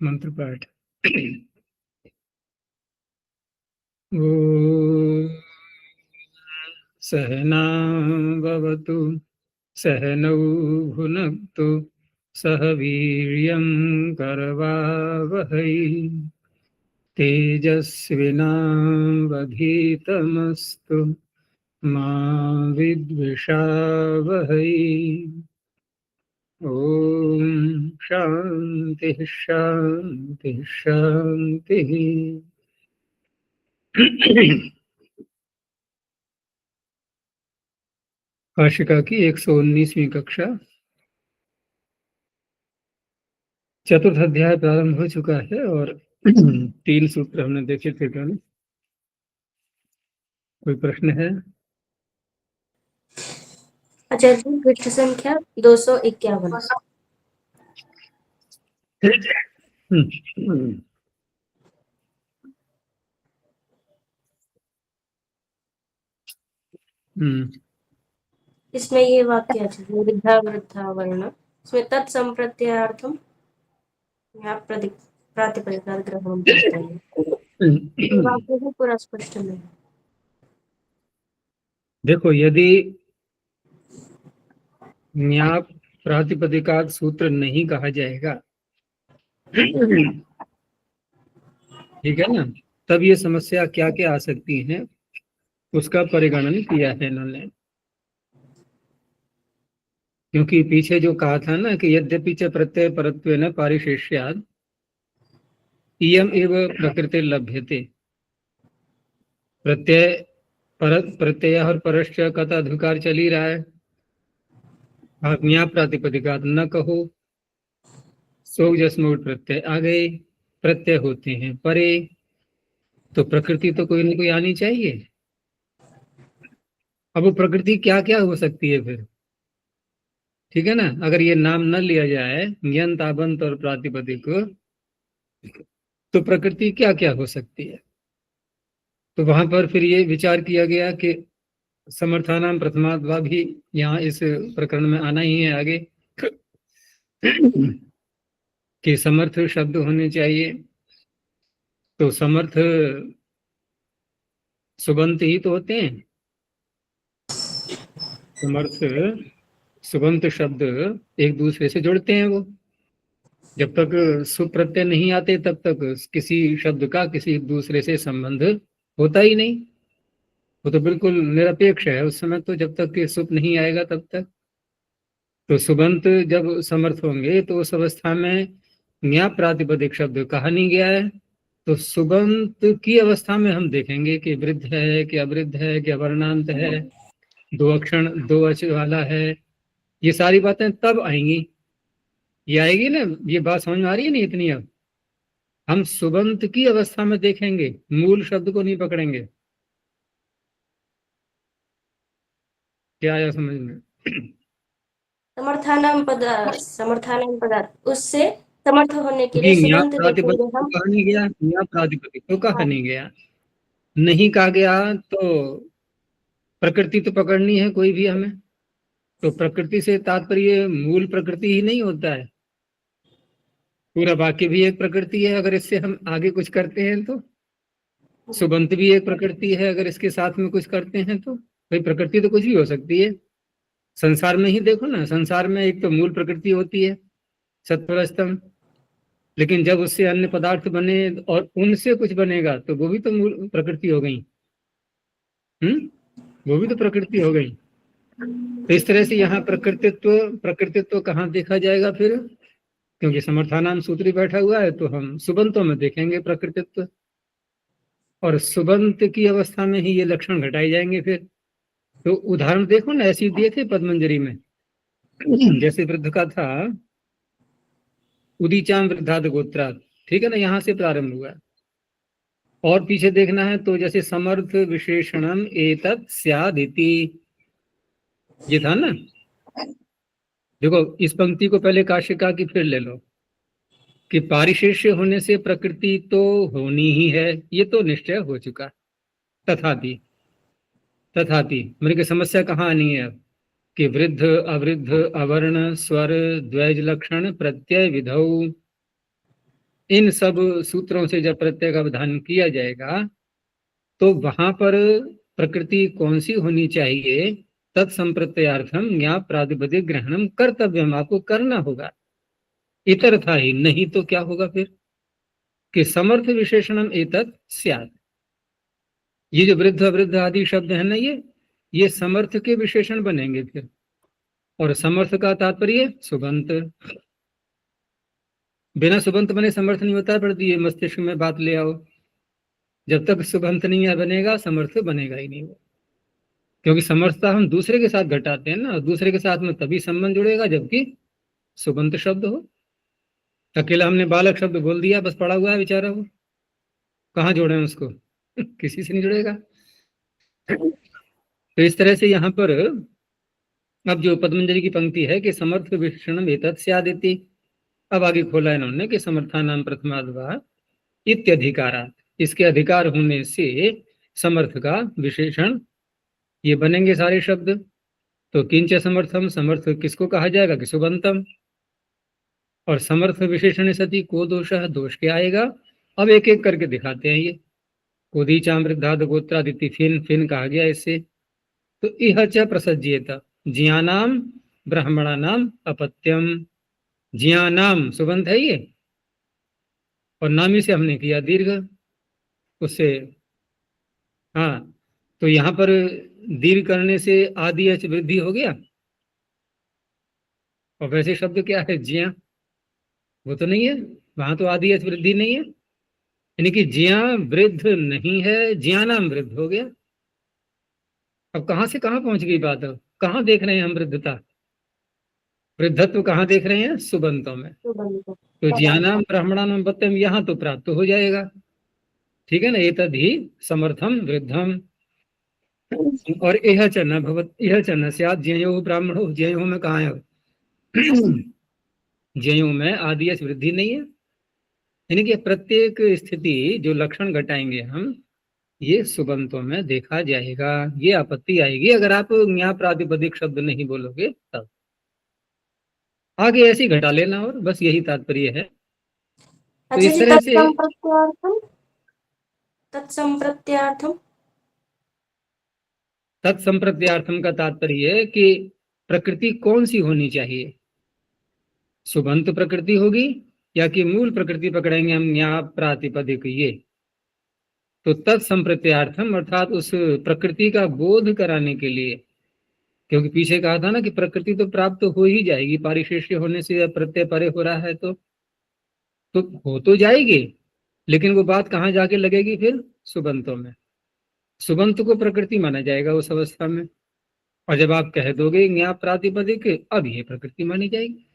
मंत्र पाठ। ॐ सहना भवतु सहनौ भुनक्तु सह वीर्यं करवावहै तेजस्विनावधीतमस्तु मा विद्विषावहै। ओम शांति शांति शांति। काशिका की 119वीं कक्षा, चतुर्थ अध्याय प्रारंभ हो चुका है और 3 सूत्र हमने देखे थे। पहले कोई प्रश्न है? आचार्य जी, पृष्ठ संख्या 251। इसमें ये वाक्य है, वृद्धा वृद्धा वर्ण, इसमें तत्संप्रत्ययार्थम प्रातिपदिका ग्रहण करते हैं। वाक्य भी पूरा स्पष्ट नहीं। देखो, यदि न्याय प्रातिपदिका सूत्र नहीं कहा जाएगा, ठीक है ना, तब ये समस्या क्या क्या आ सकती है उसका परिगणन किया है इन्होंने। क्योंकि पीछे जो कहा था ना कि यद्यपि च प्रत्यय परत्वेन पारिशेष्यात् इयम एव प्रकृति लभ्यते, प्रत्यय और परश्च का तो अधिकार चल ही रहा है। आज्ञा प्रातिपदिका न कहो, सो जस्मोट प्रत्यय आ गए, प्रत्यय होते हैं परे, तो प्रकृति तो कोई ना कोई आनी चाहिए। अब वो प्रकृति क्या क्या हो सकती है फिर, ठीक है ना। अगर ये नाम न लिया जाए यंत आबंत और प्रातिपदिक, तो प्रकृति क्या क्या हो सकती है। तो वहां पर फिर ये विचार किया गया कि समर्थानाम प्रथमाद्वा भी यहाँ इस प्रकरण में आना ही है आगे, कि समर्थ शब्द होने चाहिए। तो समर्थ सुबंत ही तो होते हैं। समर्थ सुबंत शब्द एक दूसरे से जुड़ते हैं। वो जब तक सुप्रत्यय नहीं आते तब तक किसी शब्द का किसी दूसरे से संबंध होता ही नहीं। वो तो बिल्कुल निरपेक्ष है उस समय, तो जब तक कि सुप नहीं आएगा तब तक। तो सुबंत जब समर्थ होंगे तो उस अवस्था में न्या प्रातिपदिक शब्द कहा नहीं गया है। तो सुबंत की अवस्था में हम देखेंगे कि वृद्ध है कि अवृद्ध है कि अवर्णांत है, दो अक्षर दो अच वाला है, ये सारी बातें तब आएंगी। ये आएगी ना, ये बात समझ में आ रही है नहीं इतनी। अब हम सुबंत की अवस्था में देखेंगे, मूल शब्द को नहीं पकड़ेंगे। क्या आया समझ में? समर्थानाम पदार्थ उससे समर्थ होने के लिए सुबंत देखेंगे हम। कहा नहीं गया, न्या प्रातिपदिक तो कहा नहीं गया, नहीं कहा गया तो प्रकृति तो पकड़नी है कोई भी हमें। तो प्रकृति से तात्पर्य मूल प्रकृति ही नहीं होता है, पूरा वाक्य भी एक प्रकृति है। अगर इससे हम आगे कुछ करते हैं तो सुबंत भी एक प्रकृति है, अगर इसके साथ में कुछ करते हैं तो भाई प्रकृति तो कुछ भी हो सकती है। संसार में ही देखो ना, संसार में एक तो मूल प्रकृति होती है सत्वर स्तंभ, लेकिन जब उससे अन्य पदार्थ बने और उनसे कुछ बनेगा तो वो भी तो मूल प्रकृति हो गई। वो भी तो प्रकृति हो गई। तो इस तरह से यहाँ प्रकृतित्व कहाँ देखा जाएगा फिर, क्योंकि समर्थानाम सूत्री बैठा हुआ है, तो हम सुबंतों में देखेंगे प्रकृतित्व, और सुबंत की अवस्था में ही ये लक्षण घटाए जाएंगे फिर। तो उदाहरण देखो ना, ऐसे दिए थे पद्मंजरी में। जैसे वृद्ध का था उदीचाम वृद्धाद गोत्रा, ठीक है ना, यहाँ से प्रारंभ हुआ। और पीछे देखना है तो जैसे समर्थ विशेषणम एतत् स्यादिति, ये था ना। देखो इस पंक्ति को पहले काशिका की फिर ले लो, कि पारिशेष्य होने से प्रकृति तो होनी ही है, ये तो निश्चय हो चुका। तथापि मेरे की समस्या कहाँ आनी है अब, कि वृद्ध अवृद्ध अवर्ण स्वर द्वैज लक्षण प्रत्यय विधौ, इन सब सूत्रों से जब प्रत्यय का विधान किया जाएगा तो वहां पर प्रकृति कौन सी होनी चाहिए, तत्संप्रत्ययार्थम ज्ञा प्रातिपदिक ग्रहणम कर्तव्यम, आपको करना होगा, इतर था ही नहीं तो क्या होगा फिर कि समर्थ विशेषणम एतत् स्यात्। ये जो वृद्ध वृद्ध आदि शब्द है ना, ये समर्थ के विशेषण बनेंगे फिर। और समर्थ का तात्पर्य सुबंत, बिना सुबंत बने समर्थ नहीं होता, पड़ती है मस्तिष्क में बात ले आओ, जब तक सुबंत नहीं बनेगा समर्थ बनेगा ही नहीं। क्योंकि समर्थता हम दूसरे के साथ घटाते हैं ना, दूसरे के साथ में तभी संबंध जुड़ेगा जबकि सुबंत शब्द हो। अकेला हमने बालक शब्द बोल दिया, बस पड़ा हुआ है बेचारा, वो कहाँ जोड़े हैं उसको किसी से नहीं जुड़ेगा। तो इस तरह से यहाँ पर अब जो पद्मंजलि की पंक्ति है कि समर्थ विशेषणम एतत् स्यादिति, अब आगे खोला इन्होंने कि समर्थानाम प्रथमाद्वा इत्यधिकारात्, इसके अधिकार होने से समर्थ का विशेषण ये बनेंगे सारे शब्द। तो किंच समर्थम, समर्थ किसको कहा जाएगा कि सुबंतम। और समर्थ विशेषण सती को दोष है, दोष क्या आएगा, अब एक एक करके दिखाते हैं ये। कोदी चामृद्धाद गोत्रादिति फिन फिन कहा गया इससे। तो इह च प्रसज्येत ज्ञानाम ब्राह्मणानाम अपत्यम, ज्ञानाम सुबंत है ये, और नामी से हमने किया दीर्घ उससे। हाँ, तो यहाँ पर दीर्घ करने से आदि अच वृद्धि हो गया। और वैसे शब्द क्या है ज्ञा, वो तो नहीं है, वहां तो आदि अच वृद्धि नहीं है, यानी कि ज्ञा वृद्ध नहीं है, ज्ञानाम वृद्ध हो गया। अब कहां से कहां पहुंच गई बात, अब कहां देख रहे हैं हम वृद्धता, वृद्धत्व कहां देख रहे हैं, सुबंतों में। तो ज्ञानाम ब्राह्मणानाम अपत्यम यहाँ तो प्राप्त हो जाएगा, ठीक है ना, एतद् ही समर्थम वृद्धम। और यह च न भवत यह च न स्यात् ज्ञयो ब्राह्मणो, ज्ञयो में कहाँ है, ज्ञयो में आदि अच वृद्धि नहीं है। यानी कि प्रत्येक स्थिति जो लक्षण घटाएंगे हम, ये सुबंतों में देखा जाएगा। ये आपत्ति आएगी अगर आप ज्ञा प्रातिपदिक शब्द नहीं बोलोगे तब। आगे ऐसे ही घटा लेना, और बस यही तात्पर्य है। तो अच्छा इस जी, तरह से तत्संप्रत्यार्थम तत्संप्रत्यार्थम का तात्पर्य है कि प्रकृति कौन सी होनी चाहिए, सुबंत प्रकृति होगी या कि मूल प्रकृति पकड़ेंगे हम ज्ञा प्रातिपदिक ये। तो तत्संप्रत्यार्थम अर्थात उस प्रकृति का बोध कराने के लिए, क्योंकि पीछे कहा था ना कि प्रकृति तो प्राप्त हो ही जाएगी, पारिशेष्य होने से प्रत्यय परे हो रहा है तो हो तो जाएगी, लेकिन वो बात कहाँ जाके लगेगी फिर, सुबंतों में। सुबंत को प्रकृति माना जाएगा उस अवस्था में। और जब आप कह दोगे ज्ञा प्रातिपदिक, अब ये प्रकृति मानी जाएगी।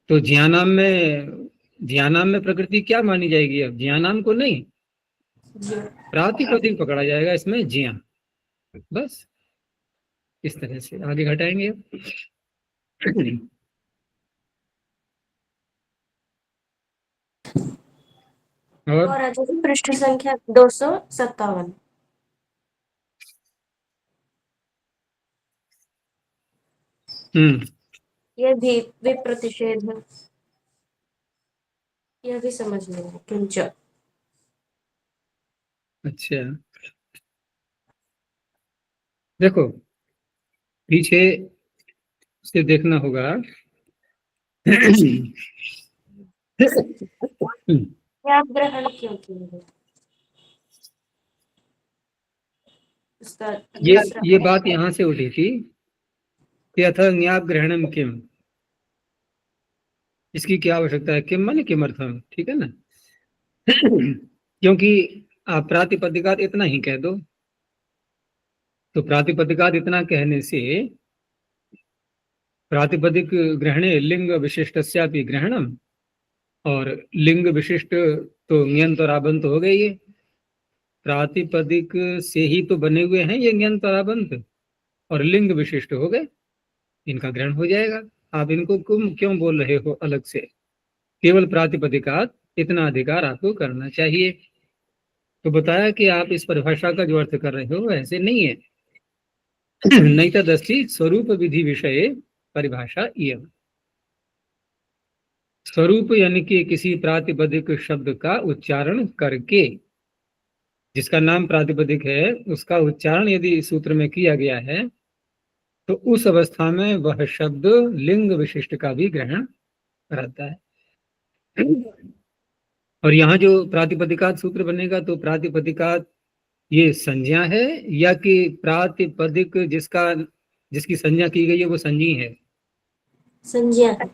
तो ज्ञानाम में प्रकृति क्या मानी जाएगी, अब ज्ञानाम को नहीं, प्रातिपदिक पकड़ा जाएगा इसमें ज्ञा। बस इस तरह से आगे घटाएंगे। और अच्छा जी, पृष्ठ संख्या 257। ये भी विप्रतिषेध है, यह भी समझ लेना किंच। अच्छा देखो, पीछे से देखना होगा। क्या ग्रहण क्यों किए, उसका ये बात यहाँ से उठी थी कि अथ ज्ञाप ग्रहणम किम, इसकी क्या आवश्यकता है, किम माने किमर्थम, ठीक है ना। क्योंकि आप प्रातिपदिकात इतना ही कह दो, तो प्रातिपदिकात इतना कहने से प्रातिपदिक ग्रहणे लिंग विशिष्टस्यापि ग्रहणम, और लिंग विशिष्ट तो ञ्यंत और आबंत हो गए, ये प्रातिपदिक से ही तो बने हुए हैं ये ञंत और आबंत, और लिंग विशिष्ट हो गए, इनका ग्रहण हो जाएगा। आप इनको क्यों बोल रहे हो अलग से, केवल प्रातिपदिकात इतना अधिकार आपको करना चाहिए। तो बताया कि आप इस परिभाषा का जो अर्थ कर रहे हो ऐसे नहीं है। नहीं तदस्ति स्वरूप विधि विषय परिभाषा इयम, स्वरूप यानी कि किसी प्रातिपदिक शब्द का उच्चारण करके, जिसका नाम प्रातिपदिक है उसका उच्चारण यदि सूत्र में किया गया है तो उस अवस्था में वह शब्द लिंग विशिष्ट का भी ग्रहण कराता है। और यहाँ जो प्रातिपदिकात सूत्र बनेगा तो प्रातिपदिकात ये संज्ञा है या कि प्रातिपदिक जिसकी संज्ञा की गई है वो संज्ञी है? संज्ञा है।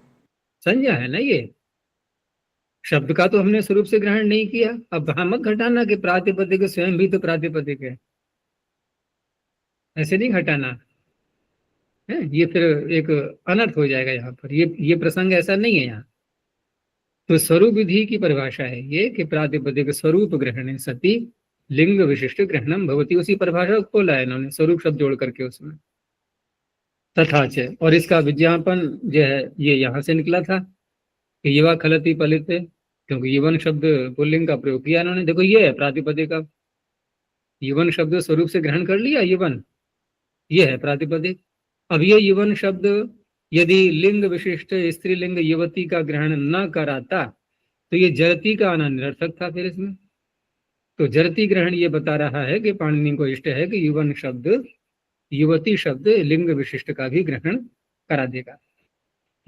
संज्ञा है ना, ये शब्द का तो हमने स्वरूप से ग्रहण नहीं किया। अब भ्रामक घटाना कि प्रातिपदिक स्वयं भी तो प्रातिपदिक है, ऐसे नहीं घटाना है, ये फिर एक अनर्थ हो जाएगा यहाँ पर। ये प्रसंग ऐसा नहीं है यहाँ। तो स्वरूप विधि की परिभाषा है ये कि प्रातिपदिक स्वरूप ग्रहणे सति लिंग विशिष्ट ग्रहणम भवती। उसी परिभाषा को खोला है इन्होंने स्वरूप शब्द जोड़ करके उसमें। तथा च, और इसका विज्ञापन जो है ये यहाँ से निकला था कि युवा खलती पलित, क्योंकि युवन शब्द पुल्लिंग का प्रयोग किया इन्होंने। देखो ये है प्रातिपदिक का, युवन शब्द स्वरूप से ग्रहण कर लिया, युवन ये है प्रातिपदिक। अब ये युवन शब्द यदि लिंग विशिष्ट स्त्रीलिंग युवती का ग्रहण न कराता तो ये जरती का आना निरर्थक था फिर इसमें। तो जरती ग्रहण ये बता रहा है कि पाणिनि को इष्ट है कि युवन शब्द युवती शब्द लिंग विशिष्ट का भी ग्रहण करा देगा।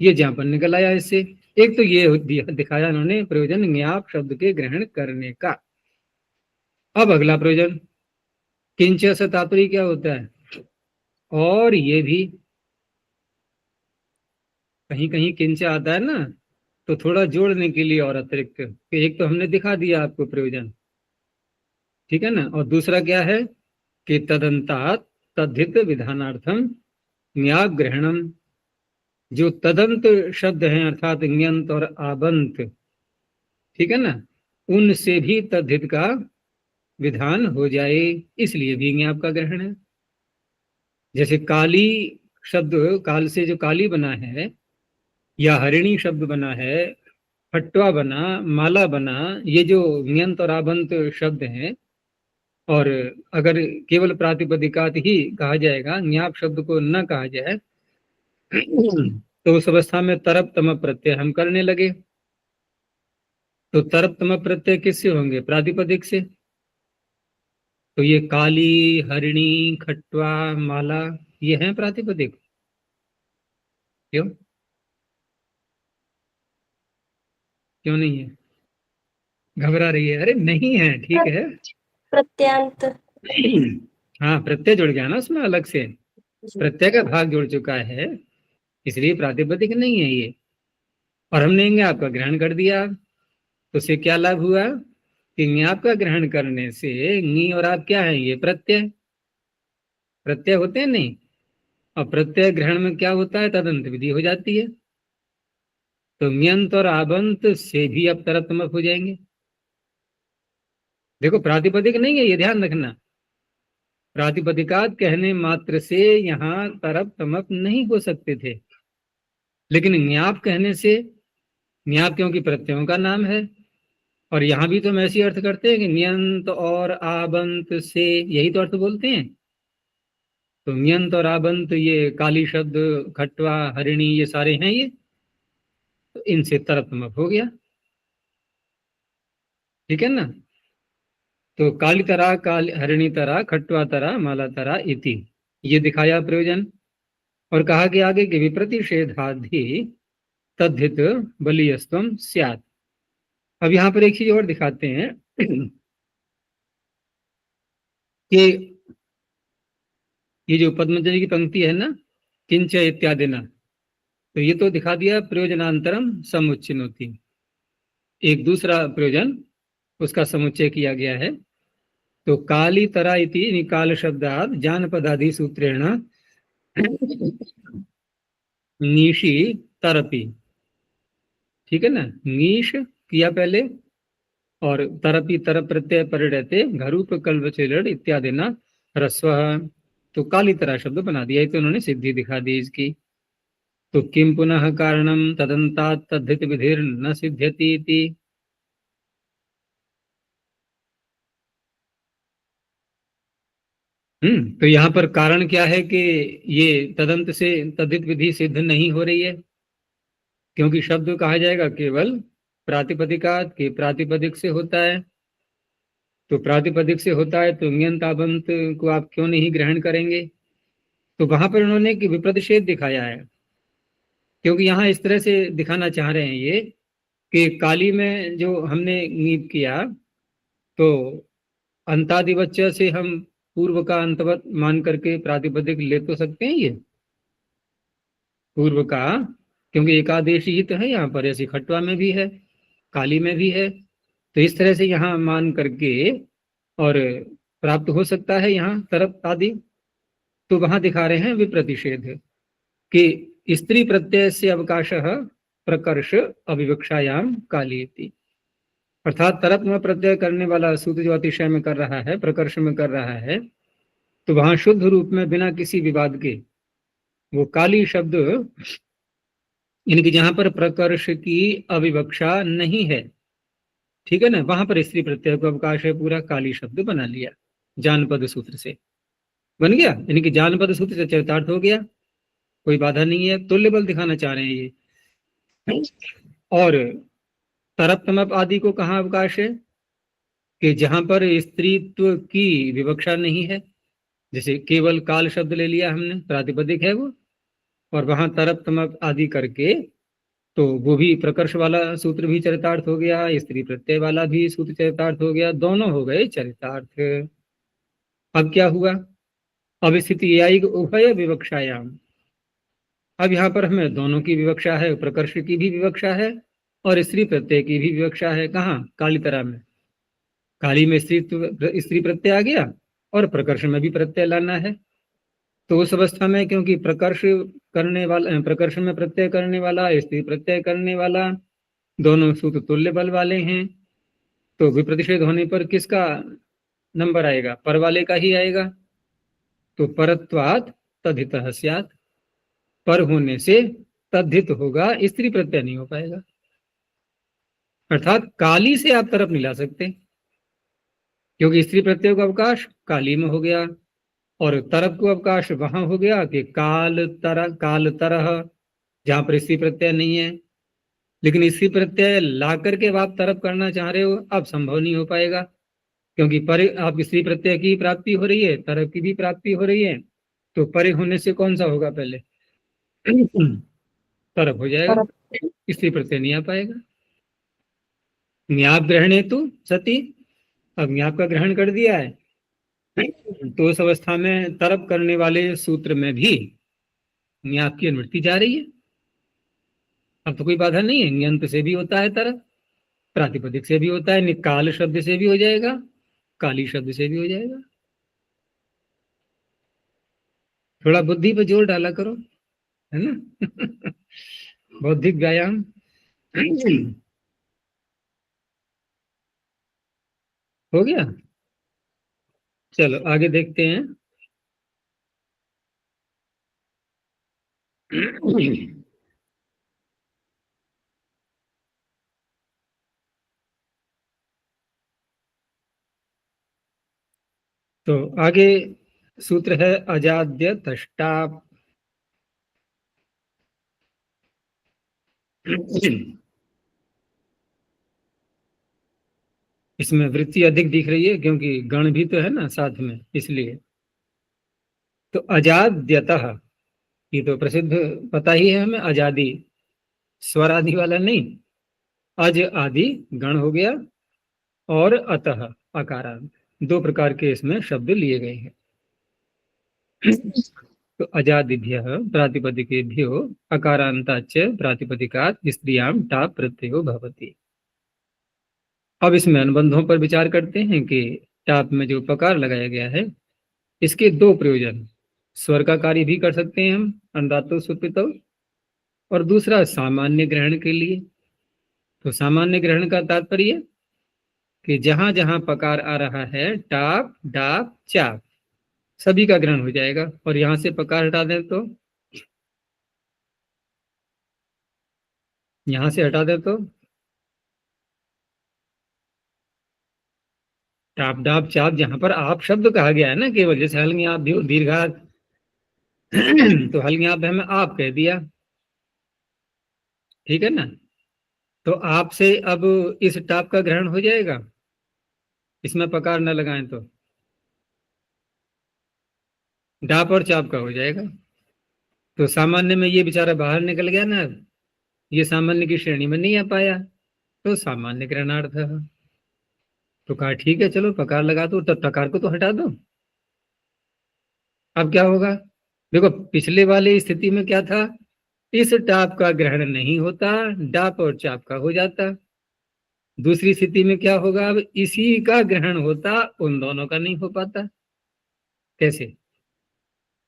ये ज्ञापन निकल आया इससे। एक तो ये दिखाया उन्होंने प्रयोजन ज्ञाप शब्द के ग्रहण करने का। अब अगला प्रयोजन किंच से तात्पर्य क्या होता है? और ये भी कहीं कहीं किंच आता है ना तो थोड़ा जोड़ने के लिए और अतिरिक्त, एक तो हमने दिखा दिया आपको प्रयोजन, ठीक है ना, और दूसरा क्या है कि तदंतात तद्धित विधानार्थम न्याय ग्रहणम। जो तदंत शब्द हैं अर्थात ञंत और आबंत, ठीक है ना, उनसे भी तद्धित का विधान हो जाए, इसलिए भी ज्ञाप का ग्रहण है। जैसे काली शब्द, काल से जो काली बना है, या हरिणी शब्द बना है, फटवा बना, माला बना, ये जो ञंत और आबंत शब्द हैं, और अगर केवल प्रातिपदिकात ही कहा जाएगा, ज्ञाप शब्द को न कहा जाए तो उस अवस्था में तरप तम प्रत्यय हम करने लगे। तो तरप तम प्रत्यय किससे होंगे? प्रातिपदिक से। तो ये काली, हरिणी, खट्वा, माला, ये हैं प्रातिपदिक। क्यों क्यों नहीं है? घबरा रही है? अरे नहीं है, ठीक है। प्रत्यांत। हाँ, प्रत्यय जुड़ गया ना उसमें अलग से, प्रत्यय का भाग जुड़ चुका है, इसलिए प्रातिपदिक नहीं है ये। और हमने ज्ञाप का ग्रहण कर दिया तो उससे क्या लाभ हुआ कि ज्ञाप का ग्रहण करने से नी और आप क्या है? ये प्रत्यय, प्रत्यय होते हैं नहीं। और प्रत्यय ग्रहण में क्या होता है? तदंत विधि हो जाती है। तो म्यंत और आबंत से भी अब तरफ तमक हो जाएंगे। देखो प्रातिपदिक नहीं है, ये ध्यान रखना। प्रातिपदिकात कहने मात्र से यहाँ तरफ तमक नहीं हो सकते थे, लेकिन न्याप कहने से, न्याप क्योंकि प्रत्ययों का नाम है, और यहाँ भी तो हम ऐसी अर्थ करते हैं कि न्यंत और आबंत से, यही तो अर्थ बोलते हैं। तो न्यंत और आबंत ये काली शब्द, खट्वा, हरिणी, ये सारे हैं ये, तो इनसे तरफ तमक हो गया, ठीक है ना। तो काली तरह, काली हरिणी तरह, खट्वा तरह, माला तरह इति, ये दिखाया प्रयोजन। और कहा कि आगे के विप्रतिषेधाधि तद्धित बलियस्तम स्यात्। अब यहाँ पर एक चीज और दिखाते हैं कि ये जो पद्मजनि की पंक्ति है ना, किंच इत्यादि ना, तो ये तो दिखा दिया प्रयोजनांतरम समुच्चिनोति। एक दूसरा प्रयोजन उसका समुच्चय किया गया है। तो काली तरा इति निकाल शब्दात जानपदादि सूत्रेण नीशी तरपी, ठीक है ना, नीश किया पहले, और तरपी तरप प्रत्यय परिणते घरूप कल्वचेलड़ इत्यादि ना ह्रस्व, तो काली तरह शब्द बना दिया। तो उन्होंने सिद्धि दिखा दी इसकी। तो किम पुनः कारणम तदंतात तद्धित विधिर न सिद्ध्यति इति। तो यहाँ पर कारण क्या है कि ये तदंत से तद्धित विधि सिद्ध नहीं हो रही है? क्योंकि शब्द कहा जाएगा केवल प्रातिपदिकात के प्रातिपदिक से होता है, तो प्रातिपदिक से होता है तो ङियंत आबंत को आप क्यों नहीं ग्रहण करेंगे। तो वहां पर उन्होंने कि विप्रतिषेध दिखाया है, क्योंकि यहाँ इस तरह से दिखाना चाह रहे हैं ये कि काली में जो हमने नीप किया तो अंतादिवच्च से हम पूर्व का अंतवत मान करके प्रातिपदिक ले तो सकते हैं ये पूर्व का, क्योंकि एकादेश ही तो है यहाँ पर, ऐसे खटवा में भी है काली में भी है, तो इस तरह से यहाँ मान करके और प्राप्त हो सकता है यहाँ तरफ आदि। तो वहां दिखा रहे हैं विप्रतिषेध कि स्त्री प्रत्यय से अवकाश प्रकर्ष अविवक्षायाम काली, अर्थात तरप में प्रत्यय करने वाला सूत्र जो अतिशय में कर रहा है, प्रकर्ष में कर रहा है, तो वहां शुद्ध रूप में बिना किसी विवाद के वो काली शब्द, इनकी जहां पर प्रकर्ष की अविवक्षा नहीं है, ठीक है ना, वहां पर स्त्री प्रत्यय को अवकाश है, पूरा काली शब्द बना लिया जानपद सूत्र से बन गया, यानी कि जानपद सूत्र से चरितार्थ हो गया, कोई बाधा नहीं है, तुल्य बल दिखाना चाह रहे हैं ये। और तरप तमप आदि को कहाँ अवकाश है कि जहां पर स्त्रीत्व की विवक्षा नहीं है, जैसे केवल काल शब्द ले लिया हमने, प्रातिपदिक है वो, और वहां तरप तमप आदि करके तो वो भी प्रकर्ष वाला सूत्र भी चरितार्थ हो गया, स्त्री प्रत्यय वाला भी सूत्र चरितार्थ हो गया, दोनों हो गए चरितार्थ। अब क्या हुआ, अब स्थिति आई उभय विवक्षायाम, अब यहाँ पर हमें दोनों की विवक्षा है, प्रकर्ष की भी विवक्षा है और स्त्री प्रत्यय की भी विवक्षा है। कहाँ, काली तरह में, काली में स्त्री प्रत्यय आ गया और प्रकर्ष में भी प्रत्यय लाना है, तो उस अवस्था में क्योंकि प्रकर्ष करने वाला, प्रकर्ष में प्रत्यय करने वाला, स्त्री प्रत्यय करने वाला, दोनों सूत्र तुल्य बल वाले हैं, तो विप्रतिषेध होने पर किसका नंबर आएगा, पर वाले का ही आएगा। तो परत्वात् तद्धितः स्यात्, पर होने से तद्धित होगा, स्त्री प्रत्यय नहीं हो पाएगा, अर्थात काली से आप तरफ नहीं ला सकते, क्योंकि स्त्री प्रत्यय का अवकाश काली में हो गया और तरफ को अवकाश वहां हो गया कि काल तरह, जहां पर स्त्री प्रत्यय नहीं है, लेकिन स्त्री प्रत्यय ला करके आप तरफ करना चाह रहे हो, अब संभव नहीं हो पाएगा, क्योंकि परे आप स्त्री प्रत्यय की प्राप्ति हो रही है, तरफ की भी प्राप्ति हो रही है, तो परे होने से कौन सा होगा पहले तरफ हो जाएगा, स्त्री प्रत्यय नहीं आ पाएगा। न्याप ग्रहण हेतु सती, अब न्याप का ग्रहण कर दिया है, तो उस अवस्था में तरप करने वाले सूत्र में भी न्याप की अनुवृत्ति जा रही है, अब तो कोई बाधा नहीं है, न्यंत से भी होता है तरप, प्रातिपदिक से भी होता है, निकाल शब्द से भी हो जाएगा, काली शब्द से भी हो जाएगा। थोड़ा बुद्धि पर जोर डाला करो, है ना बौद्धिक व्यायाम हो गया। चलो आगे देखते हैं तो आगे सूत्र है अजाद्य तष्टा इसमें वृत्ति अधिक दिख रही है क्योंकि गण भी तो है ना साथ में, इसलिए। तो अजाद्यतः, ये तो प्रसिद्ध पता ही है हमें, आजादी स्वर आदि वाला नहीं, अज आदि गण हो गया और अतः अकारांत, दो प्रकार के इसमें शब्द लिए गए हैं। तो अजादिभ्य प्रातिपदिकेभ्यो अकारांताच प्रातिपदिकात् स्त्रियां टाप प्रत्ययो भवति। अब इसमें अनुबंधों पर विचार करते हैं कि टाप में जो पकार लगाया गया है, इसके दो प्रयोजन, स्वर का कार्य भी कर सकते हैं हम अन्धातो सुपितो, और दूसरा सामान्य ग्रहण के लिए। तो सामान्य ग्रहण का तात्पर्य कि जहां जहां पकार आ रहा है, टाप डाप चाप, सभी का ग्रहण हो जाएगा, और यहां से पकार हटा दें तो, यहां से हटा दें तो टाप डाप चाप, जहां पर आप शब्द कहा गया है ना केवल, जैसे हल्गी आप दीर्घात तो हल्गी आप हमें आप कह दिया, ठीक है ना। तो आपसे अब इस टाप का ग्रहण हो जाएगा, इसमें पकार न लगाएं तो डाप और चाप का हो जाएगा। तो सामान्य में ये बेचारा बाहर निकल गया ना, ये सामान्य की श्रेणी में नहीं आ पाया, तो सामान्य ग्रहणार्थ है। तो कहा ठीक है चलो पकार लगा दो, तब तकार को तो हटा दो। अब क्या होगा, देखो पिछले वाली स्थिति में क्या था, इस टाप का ग्रहण नहीं होता, डाप और चाप का हो जाता। दूसरी स्थिति में क्या होगा, अब इसी का ग्रहण होता, उन दोनों का नहीं हो पाता। कैसे,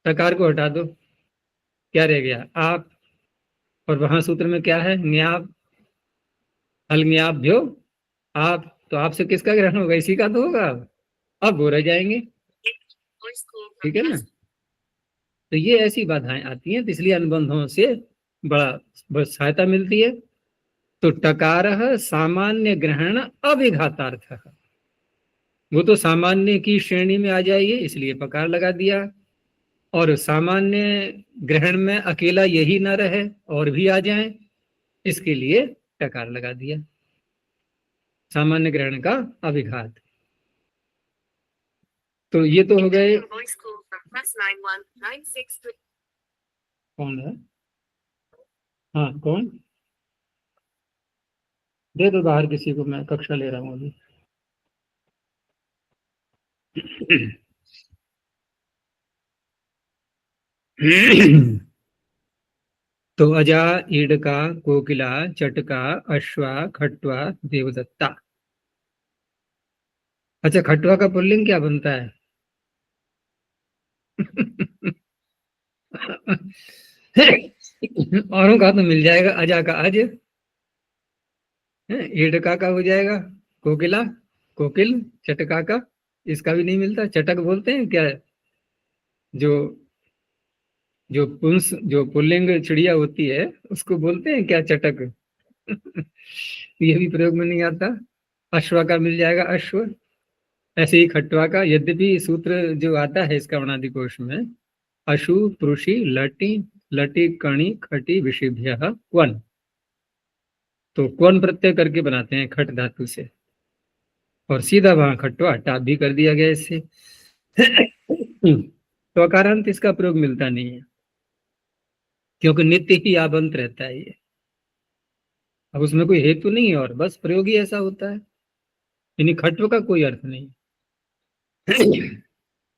तकार को हटा दो, क्या रह गया आप, और वहां सूत्र में क्या है, न्याप, हल न्याभ्यो आप, तो आपसे किसका ग्रहण होगा, इसी का तो होगा। अब वो रह जाएंगे, ठीक है ना। तो ये ऐसी बाधाएं आती हैं, तो इसलिए अनुबंधों से बड़ा सहायता मिलती है। तो टकारः सामान्य ग्रहण अविघातार्थ, वो तो सामान्य की श्रेणी में आ जाइए इसलिए पकार लगा दिया, और सामान्य ग्रहण में अकेला यही ना रहे और भी आ जाए, इसके लिए टकार लगा दिया, सामान्य ग्रहण का अविघात। तो ये तो हो गए। कौन है, हाँ कौन, दे दो बाहर किसी को, मैं कक्षा ले रहा हूँ अभी। तो अजा, ईडका, कोकिला, चटका, अश्वा, खट्वा, देवदत्ता। अच्छा, खट्वा का पुल्लिंग क्या बनता है? औरों का तो मिल जाएगा, अजा का अज, ईडका का हो जाएगा कोकिला, कोकिल, चटका का इसका भी नहीं मिलता, चटक बोलते हैं क्या, जो जो पुंस जो पुल्लिंग चिड़िया होती है उसको बोलते हैं क्या, चटक। ये भी प्रयोग में नहीं आता। अश्व का मिल जाएगा अश्व, ऐसे ही खट्वा का, यद्यपि सूत्र जो आता है इसका वनादि कोश में, अशु पुरुषी लटी, लटी कणी खटी विषिभ्य क्वन, तो क्वन प्रत्यय करके बनाते हैं खट धातु से, और सीधा वहां खट्वा टाप भी कर दिया गया इससे। तो अकारांत इसका प्रयोग मिलता नहीं है, क्योंकि नित्य ही आबंत रहता है ये, अब उसमें कोई हेतु नहीं है, और बस प्रयोग ही ऐसा होता है, यानी खट्व का कोई अर्थ नहीं।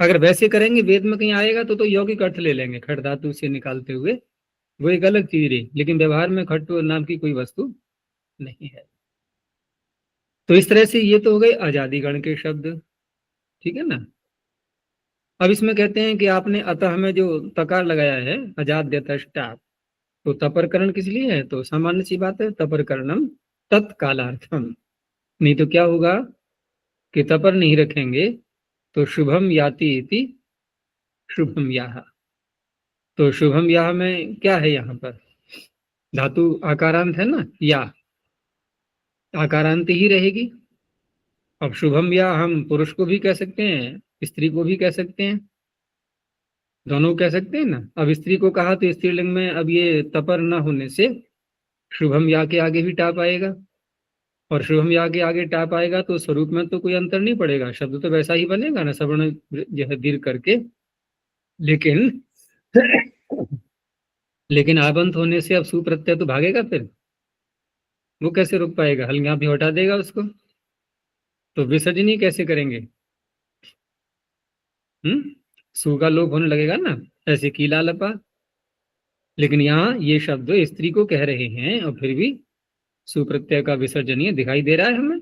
अगर वैसे करेंगे वेद में कहीं आएगा तो यौगिक अर्थ ले लेंगे खट धातु से निकालते हुए, वो एक अलग चीज रही, लेकिन व्यवहार में खट्व नाम की कोई वस्तु नहीं है। तो इस तरह से ये तो हो गए आजादी गण के शब्द, ठीक है ना। अब इसमें कहते हैं कि आपने अतः में जो तकार लगाया है, अजाद्यतष्टा, तो तपरकरण किस लिए है, तो सामान्य सी बात है, तपरकरणम तत्कालार्थम, नहीं तो क्या होगा कि तपर नहीं रखेंगे तो शुभम याति इति शुभम याह, तो शुभम याह में क्या है, यहाँ पर धातु आकारांत है ना, या आकारांत ही रहेगी। अब शुभम या हम पुरुष को भी कह सकते हैं, स्त्री को भी कह सकते हैं, दोनों कह सकते हैं ना। अब स्त्री को कहा तो स्त्रीलिंग में अब ये तपर न होने से शुभम या के आगे भी टाप आएगा, और शुभम या के आगे टाप आएगा तो स्वरूप में तो कोई अंतर नहीं पड़ेगा, शब्द तो वैसा ही बनेगा ना, सवर्ण जो है दीर्घ करके, लेकिन लेकिन आबंत होने से अब सुप्रत्यय तो भागेगा, फिर वो कैसे रुक पाएगा, हल्का भी हटा देगा उसको, तो विसर्जनी कैसे करेंगे, सु का लोप होने लगेगा ना, ऐसे कीला लपा। लेकिन यहाँ ये शब्द स्त्री को कह रहे हैं और फिर भी सुप्रत्यय का विसर्जनीय दिखाई दे रहा है हमें,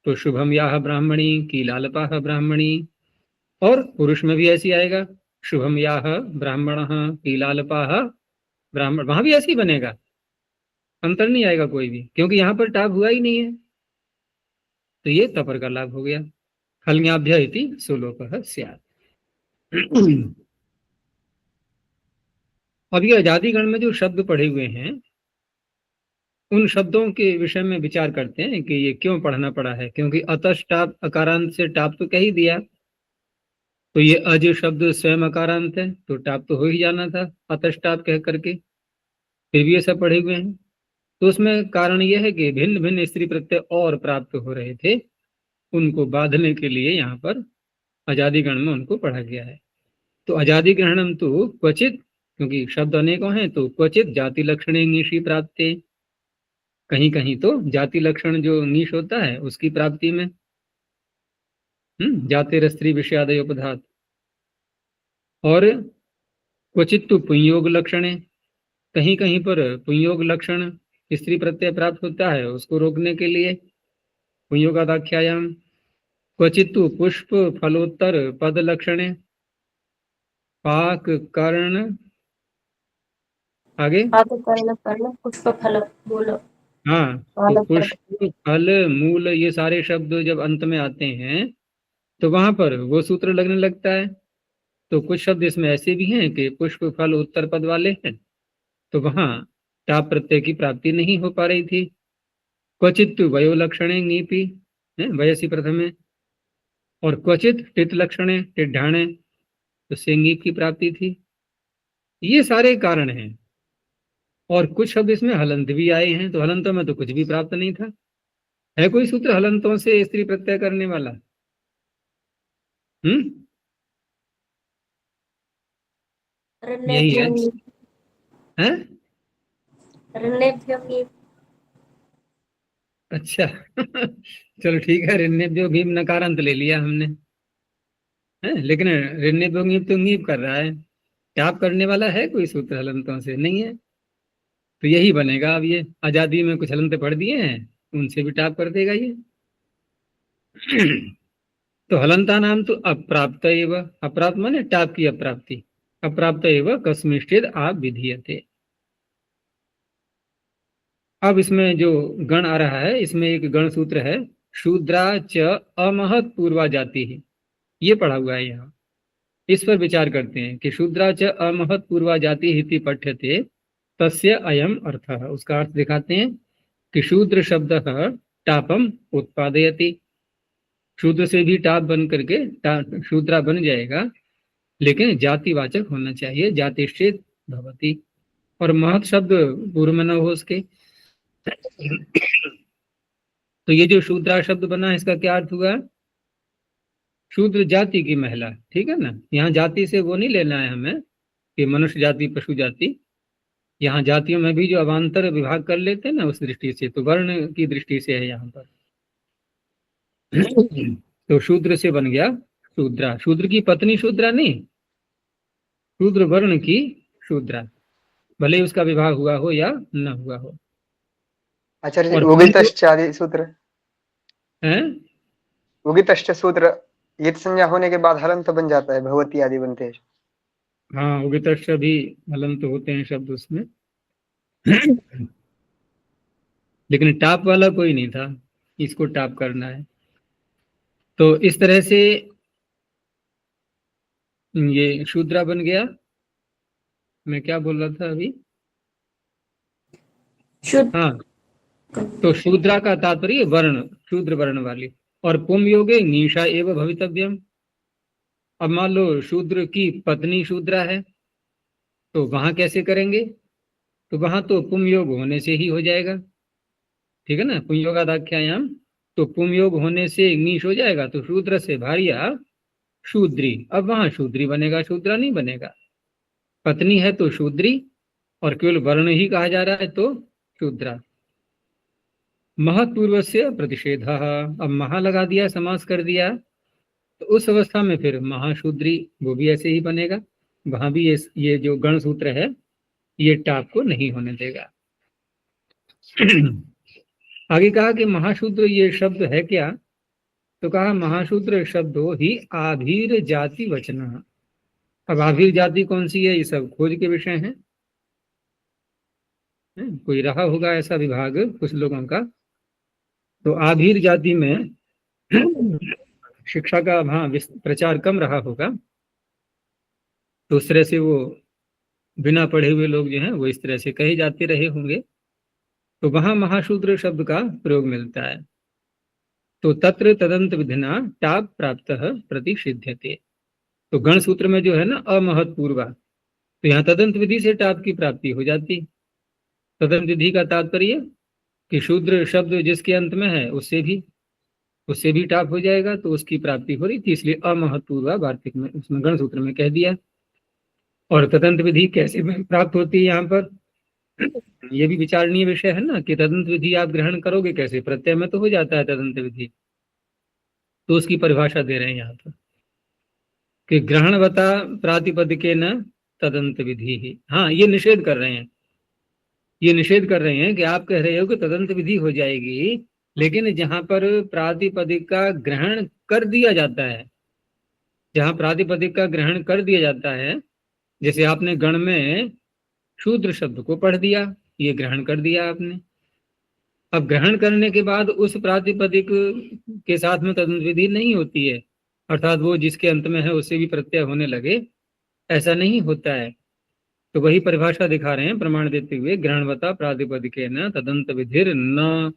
तो शुभम याह ब्राह्मणी, कीलालपाह ब्राह्मणी, और पुरुष में भी ऐसी आएगा, शुभम याह ब्राह्मण कीलालपाह ब्राह्मण, वहां भी ऐसे ही बनेगा, अंतर नहीं आएगा कोई भी, क्योंकि यहाँ पर टाप हुआ ही नहीं है। तो ये तपर का लाभ हो गया, हल्ङ्याभ्य इति सुलोपः स्यात्। अब ये आजादी गण में जो शब्द पढ़े हुए हैं, उन शब्दों के विषय में विचार करते हैं कि ये क्यों पढ़ना पड़ा है, क्योंकि अतश टाप अकारांत से टाप तो कह ही दिया, तो ये अज शब्द स्वयं अकारांत है तो टाप तो हो ही जाना था अतश टाप कह करके, फिर भी ये सब पढ़े हुए हैं। तो उसमें कारण यह है कि भिन्न भिन्न स्त्री प्रत्यय और प्राप्त हो रहे थे, उनको बांधने के लिए यहाँ पर अजादि गण में उनको पढ़ा गया है। तो अजादि ग्रहणम तो क्वचित, क्योंकि शब्द अनेकों हैं, तो क्वचित जाति लक्षण नीशी प्राप्ति, कहीं कहीं तो जाति लक्षण जो नीश होता है उसकी प्राप्ति में, जाते स्त्री विषयादय उपधात। और क्वचित तो पुंयोग लक्षण है, कहीं कहीं पर पुंयोग लक्षण स्त्री प्रत्यय प्राप्त होता है, उसको रोकने के लिए पुंयोगादाख्यायाम। क्वचित तो पुष्प फलोत्तर पद लक्षण, पाक कर्ण, आगे कर्ण कर्ण पुष्प फल बोलो। हाँ, तो पुष्प फल मूल ये सारे शब्द जब अंत में आते हैं तो वहां पर वो सूत्र लगने लगता है। तो कुछ शब्द इसमें ऐसे भी हैं कि पुष्प फल उत्तर पद वाले हैं, तो वहां टाप प्रत्यय की प्राप्ति नहीं हो पा रही थी। क्वचित वयो लक्षणे नीपी, वयसी प्रथमे, और क्वचित टित लक्षणे टिड्ढाणे, तो सेंगीप की प्राप्ति थी। ये सारे कारण हैं। और कुछ शब्द इसमें हलंत भी आए हैं, तो हलंतों में तो कुछ भी प्राप्त नहीं था। है कोई सूत्र हलंतों से स्त्री प्रत्यय करने वाला? यही है, अच्छा चलो ठीक है, ऋण्यभ्यो भीम नकारांत ले लिया हमने, है, लेकिन ऋण्यभ्यो ङीप तो ङीप कर रहा है, टाप करने वाला है कोई सूत्र हलंतों से? नहीं है। तो यही बनेगा। अब ये आजादी में कुछ हलंते पढ़ दिए हैं, उनसे भी टाप कर देगा ये तो हलंता नाम तो अप्राप्त एव, अप्राप्त माने टाप की अप्राप्ति, अप्राप्त एव कस्मिश्चिद आप विधीयते। अब इसमें जो गण आ रहा है, इसमें एक गण सूत्र है, शूद्रा च अमहत पूर्वा जाति है, ये पढ़ा हुआ है यहाँ। इस पर विचार करते हैं कि शूद्रा च अमहत पूर्वा जाति हिति पठ्यते तस्य अयम अर्थ। उसका अर्थ दिखाते हैं कि शूद्र शब्द टापम उत्पादयति, शूद्र से भी टाप बन करके शूद्रा बन जाएगा, लेकिन जातिवाचक होना चाहिए, जातिश्चेत भवति, और महत शब्द पूर्व में न हो उसके। तो ये जो शूद्रा शब्द बना, इसका क्या अर्थ हुआ? शूद्र जाति की महिला, ठीक है ना। यहाँ जाति से वो नहीं लेना है हमें कि मनुष्य जाति पशु जाति, यहाँ जातियों में भी जो अवान्तर विभाग कर लेते हैं ना, उस दृष्टि से, तो वर्ण की दृष्टि से है यहाँ पर तो शूद्र से बन गया शूद्रा, शूद्र की पत्नी शूद्रा नहीं, शूद्र वर्ण की शूद्रा, भले उसका विवाह हुआ हो या न हुआ हो। आचार्य उगितश्च आदि सूत्र है, उगितश्च सूत्र ये संज्ञा होने के बाद हलंत बन जाता है, भगवती आदि बनते हैं। हाँ, उगितश्च भी हलंत होते हैं शब्द उसमें लेकिन टाप वाला कोई नहीं था, इसको टाप करना है। तो इस तरह से ये शूद्रा बन गया। मैं क्या बोल रहा था अभी? हाँ, तो शूद्रा का तात्पर्य वर्ण, शूद्र वर्ण वाली, और पुम योगे नीशा एवं भवितव्यम। अब मान लो शूद्र की पत्नी शूद्रा है, तो वहां कैसे करेंगे? तो वहां तो पुम योग होने से ही हो जाएगा, ठीक है ना, पुंयोगादाख्यायाम। तो पुम योग होने से नीश हो जाएगा, तो शूद्र से भार्या शूद्री, अब वहां शूद्री बनेगा, शूद्रा नहीं बनेगा। पत्नी है तो शूद्री, और केवल वर्ण ही कहा जा रहा है तो शूद्रा। महत्पूर्व से प्रतिषेध, अब महा लगा दिया, समास कर दिया, तो उस अवस्था में फिर महाशूद्री वो भी ऐसे ही बनेगा। वहां भी ये जो गण सूत्र है ये टाप को नहीं होने देगा आगे कहा कि महाशूद्र ये शब्द है क्या? तो कहा महाशूद्र शब्दों ही आभीर जाति वचना। अब आभीर जाति कौन सी है, ये सब खोज के विषय हैं। कोई रहा होगा ऐसा विभाग कुछ लोगों का, तो आभीर जाति में शिक्षा का वहां प्रचार कम रहा होगा, तो उस तरह से वो बिना पढ़े हुए लोग जो हैं वो इस तरह से कहे जाते रहे होंगे, तो वहां महाशूद्र शब्द का प्रयोग मिलता है। तो तत्र तदंत विधिना टाप प्राप्त प्रतिषिध्यते। तो गण सूत्र में जो है ना अमहत पूर्वा, तो यहाँ तदंत विधि से टाप की प्राप्ति हो जाती। तदंत विधि का तात्पर्य कि शूद्र शब्द जिसके अंत में है उससे भी टाप हो जाएगा, तो उसकी प्राप्ति हो रही थी, इसलिए अमहत्पूर्वा वार्तिक में उसमें गण सूत्र में कह दिया। और तदंत विधि कैसे प्राप्त होती है यहाँ पर, ये भी विचारणीय विषय है ना, कि तदंत विधि आप ग्रहण करोगे कैसे, प्रत्यय में तो हो जाता है तदंत विधि, तो उसकी परिभाषा दे रहे हैं यहाँ पर कि ग्रहणवता प्रातिपदिके न तदंत विधि ही। हाँ, ये निषेध कर रहे हैं कि आप कह रहे हो कि तदंत विधि हो जाएगी, लेकिन जहां पर प्रातिपदिक का ग्रहण कर दिया जाता है, जैसे आपने गण में शूद्र शब्द को पढ़ दिया, ये ग्रहण कर दिया आपने। अब ग्रहण करने के बाद उस प्रातिपदिक के साथ में तदंत विधि नहीं होती है, अर्थात वो जिसके अंत में है उससे भी प्रत्यय होने लगे, ऐसा नहीं होता है। तो वही परिभाषा दिखा रहे हैं प्रमाण देते हुए, ग्रहणवता प्रातिपदिके न तदंत विधिर न,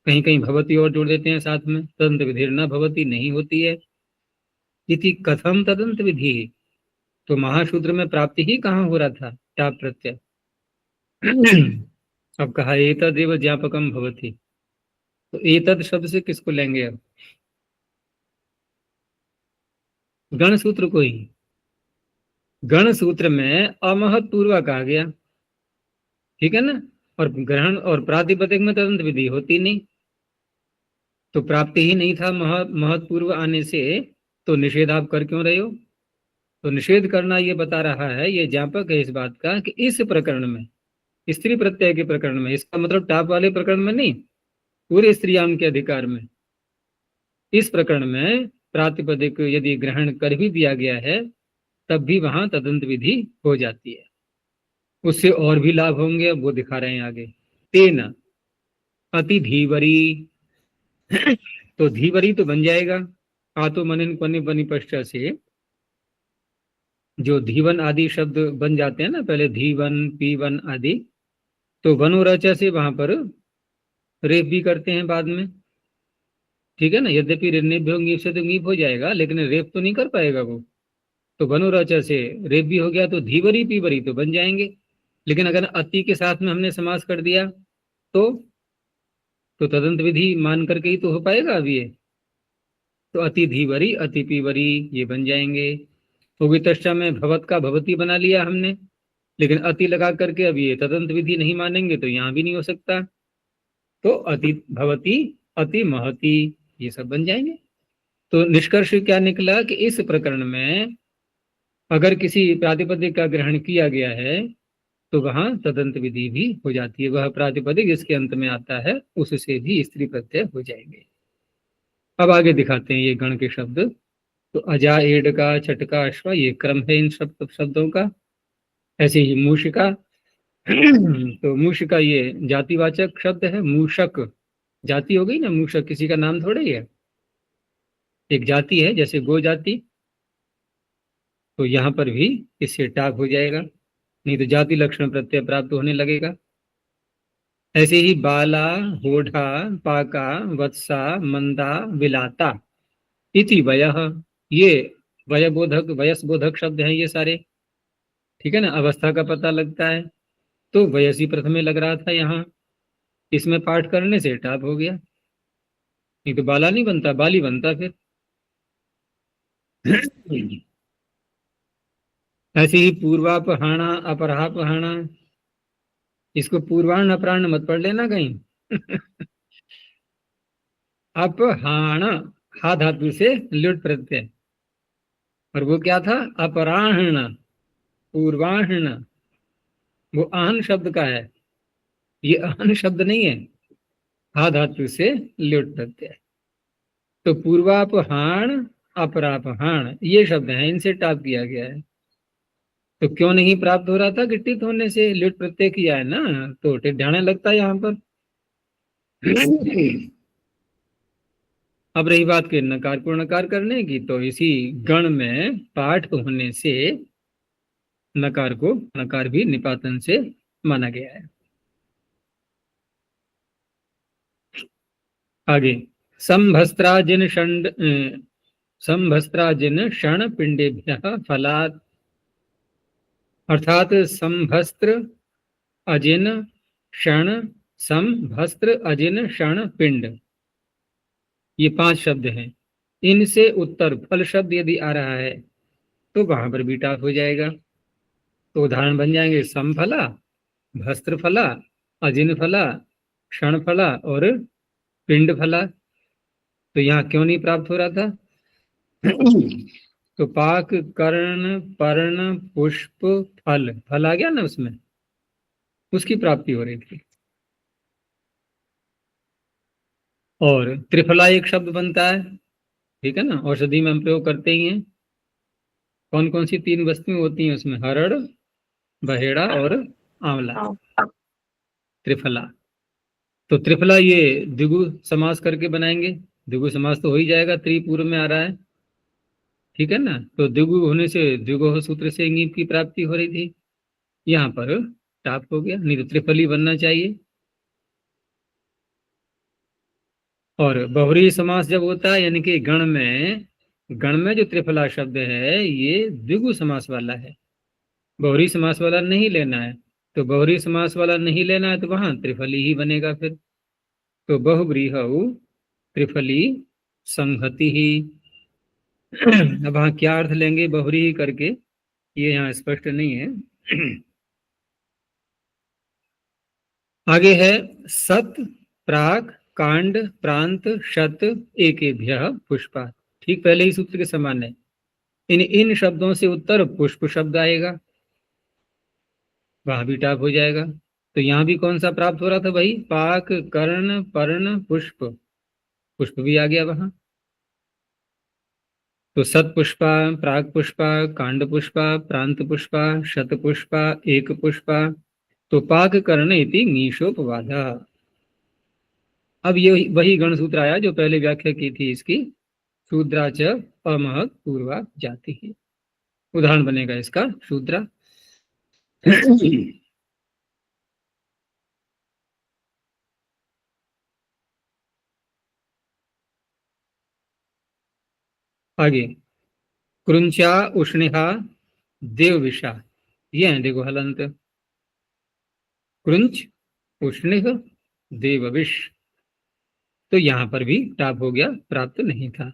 कहीं कहीं भवती और जोड़ देते हैं साथ में, तदंत विधिर न भवती नहीं होती है। इति कथम तदंत विधि, तो महाशूद्र में प्राप्ति ही कहाँ हो रहा था, टाप प्रत्यय। अब कहा एतदेव ज्ञापकम भवति, तो एतद शब्द से किसको लेंगे अब, गण सूत्र को ही। गण सूत्र में अमहत्पूर्वा कहा गया, ठीक है ना, और ग्रहण और प्रातिपदिक में तदंत विधि होती नहीं, तो प्राप्ति ही नहीं था महत्पूर्व आने से, तो निषेध आप कर क्यों रहे हो। तो निषेध करना ये बता रहा है, ये ज्ञापक है इस बात का कि इस प्रकरण में, स्त्री प्रत्यय के प्रकरण में, इसका मतलब टाप वाले प्रकरण में नहीं, पूरे स्त्रीयाम के अधिकार में, इस प्रकरण में प्रातिपदिक यदि ग्रहण कर भी दिया गया है तब भी वहां तदंत विधि हो जाती है। उससे और भी लाभ होंगे, अब वो दिखा रहे हैं आगे। तेन अति धीवरी, तो धीवरी तो बन जाएगा, आतो मनन पनि बनि पश्चात से जो धीवन आदि शब्द बन जाते हैं ना, पहले धीवन पीवन आदि, तो वनोरचा से वहां पर रेप भी करते हैं बाद में, ठीक है ना। यद्यपि ऋण्यभ्यो से तो ङीप हो जाएगा, लेकिन रेप तो नहीं कर पाएगा वो, तो वनोरचा से रेप भी हो गया, तो धीवरी पीवरी तो बन जाएंगे। लेकिन अगर अति के साथ में हमने समास कर दिया तो तदंत विधि मान करके ही तो हो पाएगा अब ये, तो अति धीवरी अति पीवरी ये बन जाएंगे। उगितष्टा में भवत का भवती बना लिया हमने, लेकिन अति लगा करके अब ये तदंत विधि नहीं मानेंगे, तो यहाँ भी नहीं हो सकता, तो अति भवती अति महती ये सब बन जाएंगे। तो निष्कर्ष क्या निकला कि इस प्रकरण में अगर किसी प्रातिपदिक का ग्रहण किया गया है तो वहां तदंत विधि भी हो जाती है, वह प्रातिपदिक जिसके अंत में आता है उससे भी स्त्री प्रत्यय हो जाएंगे। अब आगे दिखाते हैं ये गण के शब्द। तो अजा एड का चटका अश्व ये क्रम है इन शब्दों का। ऐसे ही मूषिका, तो मूषिका ये जातिवाचक शब्द है, मूषक जाति हो गई ना, मूषक किसी का नाम थोड़ा ही है, एक जाति है, जैसे गो जाति, तो यहाँ पर भी इससे टाप हो जाएगा, नहीं तो जाति लक्षण प्रत्यय प्राप्त होने लगेगा। ऐसे ही बाला होठा पाका वत्सा मंदा विलाता इति वयः, ये वयबोधक वयस बोधक शब्द हैं ये सारे, ठीक है ना, अवस्था का पता लगता है, तो वयसी प्रथमे लग रहा था यहाँ, इसमें पाठ करने से टाप हो गया, नहीं तो बाला नहीं बनता, बाली बनता फिर। ऐसे ही पूर्वापहाणा अपरापहाणा, इसको पूर्वाण अपराण मत पढ़ लेना कहीं। अपहाण हा धातु से लुट प्रत्यय, और वो क्या था, अपराहण पूर्वाहण, वो आहन शब्द का है, ये आहन शब्द नहीं है, हा धातु से लुट प्रत्यय। तो पूर्वापहाण अपरापहाण ये शब्द हैं, इनसे टाप किया गया है। तो क्यों नहीं प्राप्त हो रहा था, गिट्टित होने से, लुट प्रत्यय किया है ना, तो टिड्ढाने लगता है यहाँ पर। अब रही बात के नकार को नकार करने की, तो इसी गण में पाठ होने से नकार को नकार भी निपातन से माना गया है। आगे संभस्त्राजिन क्षण पिंडेभ्यः फलात्, अर्थात संभस्त्र अजिन क्षण, सम, भस्त्र, अजिन, क्षण, पिंड, ये 5 शब्द हैं। इनसे उत्तर फल शब्द यदि आ रहा है तो वहां पर भी टाप हो जाएगा। तो उदाहरण बन जाएंगे समफला, भस्त्र फला, अजिन फला, क्षण फला और पिंड फला। तो यहाँ क्यों नहीं प्राप्त हो रहा था? तो पाक, कर्ण, पर्ण, पुष्प, फल, फल आ गया ना उसमें, उसकी प्राप्ति हो रही थी। और त्रिफला एक शब्द बनता है, ठीक है ना, औषधि में हम प्रयोग करते ही हैं। कौन कौन सी 3 वस्तुएं होती हैं उसमें? हरड़, बहेड़ा और आंवला, त्रिफला। तो त्रिफला ये द्विगु समास करके बनाएंगे। द्विगु समास तो हो ही जाएगा, त्रिपूर्व में आ रहा है, ठीक है ना। तो द्विगु होने से द्विगुह सूत्र से इंगित की प्राप्ति हो रही थी, यहाँ पर टाप हो गया, नहीं तो त्रिफली बनना चाहिए। और बहुरी समास जब होता है, यानी कि गण में जो त्रिफला शब्द है ये द्विगु समास वाला है, बहुरी समास वाला नहीं लेना है। तो बहुरी समास वाला नहीं लेना है तो वहां त्रिफली ही बनेगा फिर। तो बहुव्रीहौ त्रिफली संहति ही। अब वहां क्या अर्थ लेंगे बहुरी ही करके, ये यहाँ स्पष्ट नहीं है। आगे है सत, प्राक, कांड, प्रांत, शत, एकेभ्यः पुष्पा। ठीक पहले ही सूत्र के समान है। इन शब्दों से उत्तर पुष्प शब्द आएगा, वहां भी टाप हो जाएगा। तो यहाँ भी कौन सा प्राप्त हो रहा था भाई? पाक, कर्ण, पर्ण, पुष्प, पुष्प भी आ गया वहां। तो सत पुष्पा, प्राक पुष्पा, कांड पुष्पा, प्रांत पुष्पा, शत पुष्पा, एक पुष्पा। तो पाक कर्ण इति नीशोपवाद। अब ये वही गण सूत्र आया जो पहले व्याख्या की थी इसकी, शूद्रा च अमहत् पूर्वा जाति ही। उदाहरण बनेगा इसका शूद्रा। आगे कृंचा, उष्णिहा, देवविषा, ये है देखो हलंत। कृंच, उष्णिह, देवविष। तो यहां पर भी टाप हो गया, प्राप्त नहीं था।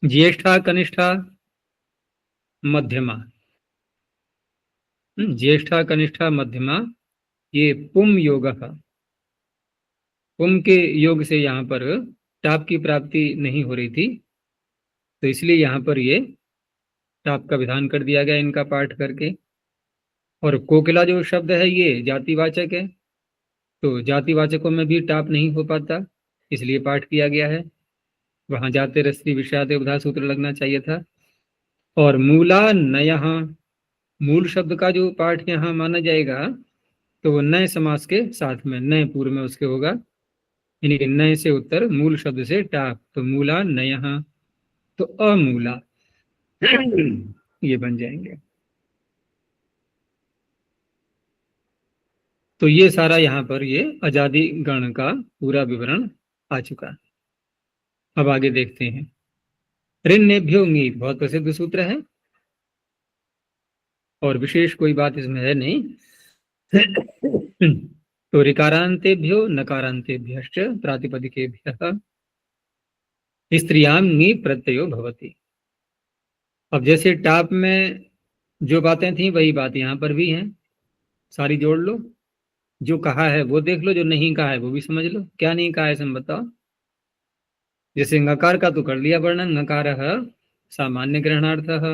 ज्येष्ठा, कनिष्ठा, मध्यमा। ज्येष्ठा, कनिष्ठा, मध्यमा, ये पुम योग, पुम के योग से यहाँ पर टाप की प्राप्ति नहीं हो रही थी, तो इसलिए यहाँ पर ये टाप का विधान कर दिया गया इनका पाठ करके। और कोकिला जो शब्द है ये जातिवाचक है, तो जातिवाचकों में भी टाप नहीं हो पाता, इसलिए पाठ किया गया है। वहां जाते रस्ती विषादे उधा सूत्र लगना चाहिए था। और मूला नयः, मूल शब्द का जो पाठ यहाँ माना जाएगा तो वो नए समास के साथ में, नए पूर्व में उसके होगा, यानी कि नए से उत्तर मूल शब्द से टाप। तो मूला नयः, तो अमूला ये बन जाएंगे। तो ये सारा यहाँ पर ये अजादि गण का पूरा विवरण आ चुका। अब आगे देखते हैं। ऋन्नेभ्यो ङीत बहुत प्रसिद्ध सूत्र है और विशेष कोई बात इसमें है नहीं। तो ऋकारांतेभ्यो नकारांतेभ्यश्च प्रातिपदिकेभ्यः स्त्रियां ङी प्रत्ययो भवति। अब जैसे टाप में जो बातें थी वही बात यहाँ पर भी हैं, सारी जोड़ लो। जो कहा है वो देख लो, जो नहीं कहा है वो भी समझ लो। क्या नहीं कहा है सम बताओ। जैसे ngकार का तो कर लिया वर्णन, नकारः सामान्य ग्रहणार्थः।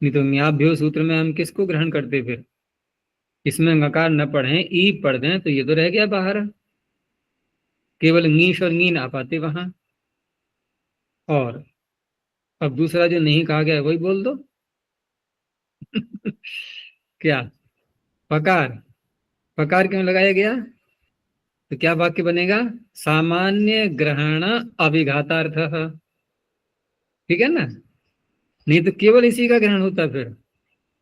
नहीं तो ङाभ्यो सूत्र में हम किसको ग्रहण करते फिर? इसमें ngकार न पढ़ें, ई पढ़ दें तो ये तो रह गया बाहर, केवल ङीश और ङीन आ पाते वहां। और अब दूसरा जो नहीं कहा गया है वही बोल दो। क्या? पकार, पकार क्यों लगाया गया? तो क्या वाक्य बनेगा? सामान्य ग्रहण अभिघातार्थ, ठीक है ना। नहीं तो केवल इसी का ग्रहण होता फिर,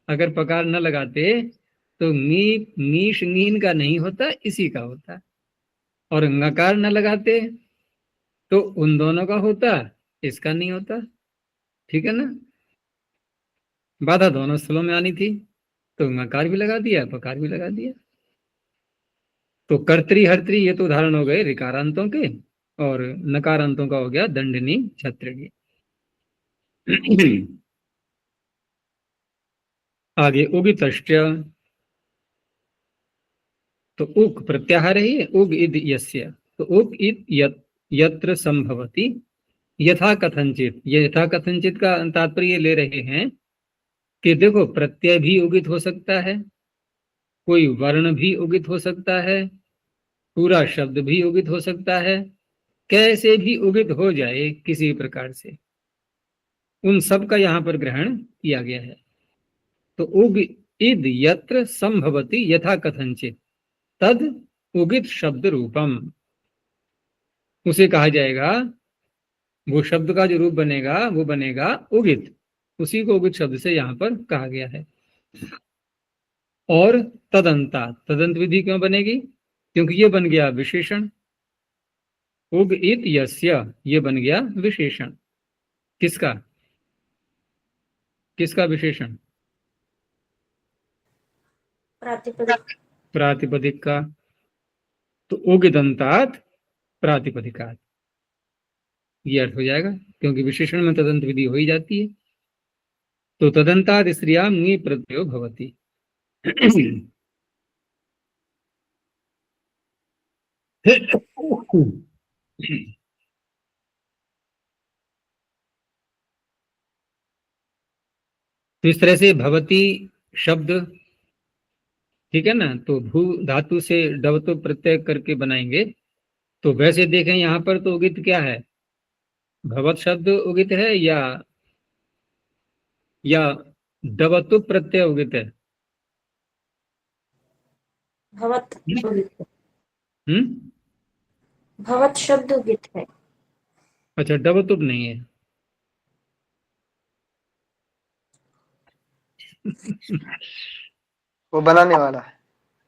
अगर पकार न लगाते तो नीश नीन का नहीं होता, इसी का होता। और ngकार न लगाते तो उन दोनों का होता, इसका नहीं होता, ठीक है ना। बाधा दोनों स्थलों में आनी थी। तो मकार भी लगा दिया, पकार भी लगा दिया। तो कर्तरी हर्तरी ये तो उदाहरण हो गए ऋकारांतों के, और नकारांतों का हो गया दंडनी छत्रगी। आगे उगितश्च, तो उक प्रत्याहार है, उग इद यस्य, तो उग इद यत्र संभवति यथा कथनचित। ये यथा कथनचित का तात्पर्य ले रहे हैं कि देखो प्रत्यय भी उगित हो सकता है, कोई वर्ण भी उगित हो सकता है, पूरा शब्द भी उगित हो सकता है, कैसे भी उगित हो जाए किसी प्रकार से, उन सब का यहाँ पर ग्रहण किया गया है। तो उग इद यत्र संभवति यथा कथनचित तद उगित शब्द रूपम, उसे कहा जाएगा, वो शब्द का जो रूप बनेगा वो बनेगा उगित, उसी को उगित शब्द से यहाँ पर कहा गया है। और तदंता, तदंत विधि क्यों बनेगी? क्योंकि ये बन गया विशेषण, उग इत यस्य, ये बन गया विशेषण। किसका? किसका विशेषण? प्रातिपदिक। प्रातिपदिक का। तो उगिदंतात प्रातिपदिकात, ये अर्थ हो जाएगा, क्योंकि विशेषण में तदंत विधि हो ही जाती है। तो तदंतात स्त्रियां नी प्रत्ययो भवति। तो इस तरह से भवती शब्द, ठीक है ना, तो भू धातु से डवतो प्रत्यय करके बनाएंगे। तो वैसे देखें यहाँ पर तो उगित क्या है? भवत शब्द उगित है या डवतो प्रत्यय उगित है? भवत उगित है। हम्म, भवत शब्द उगित है। अच्छा, डवतुप नहीं है। वो बनाने वाला है।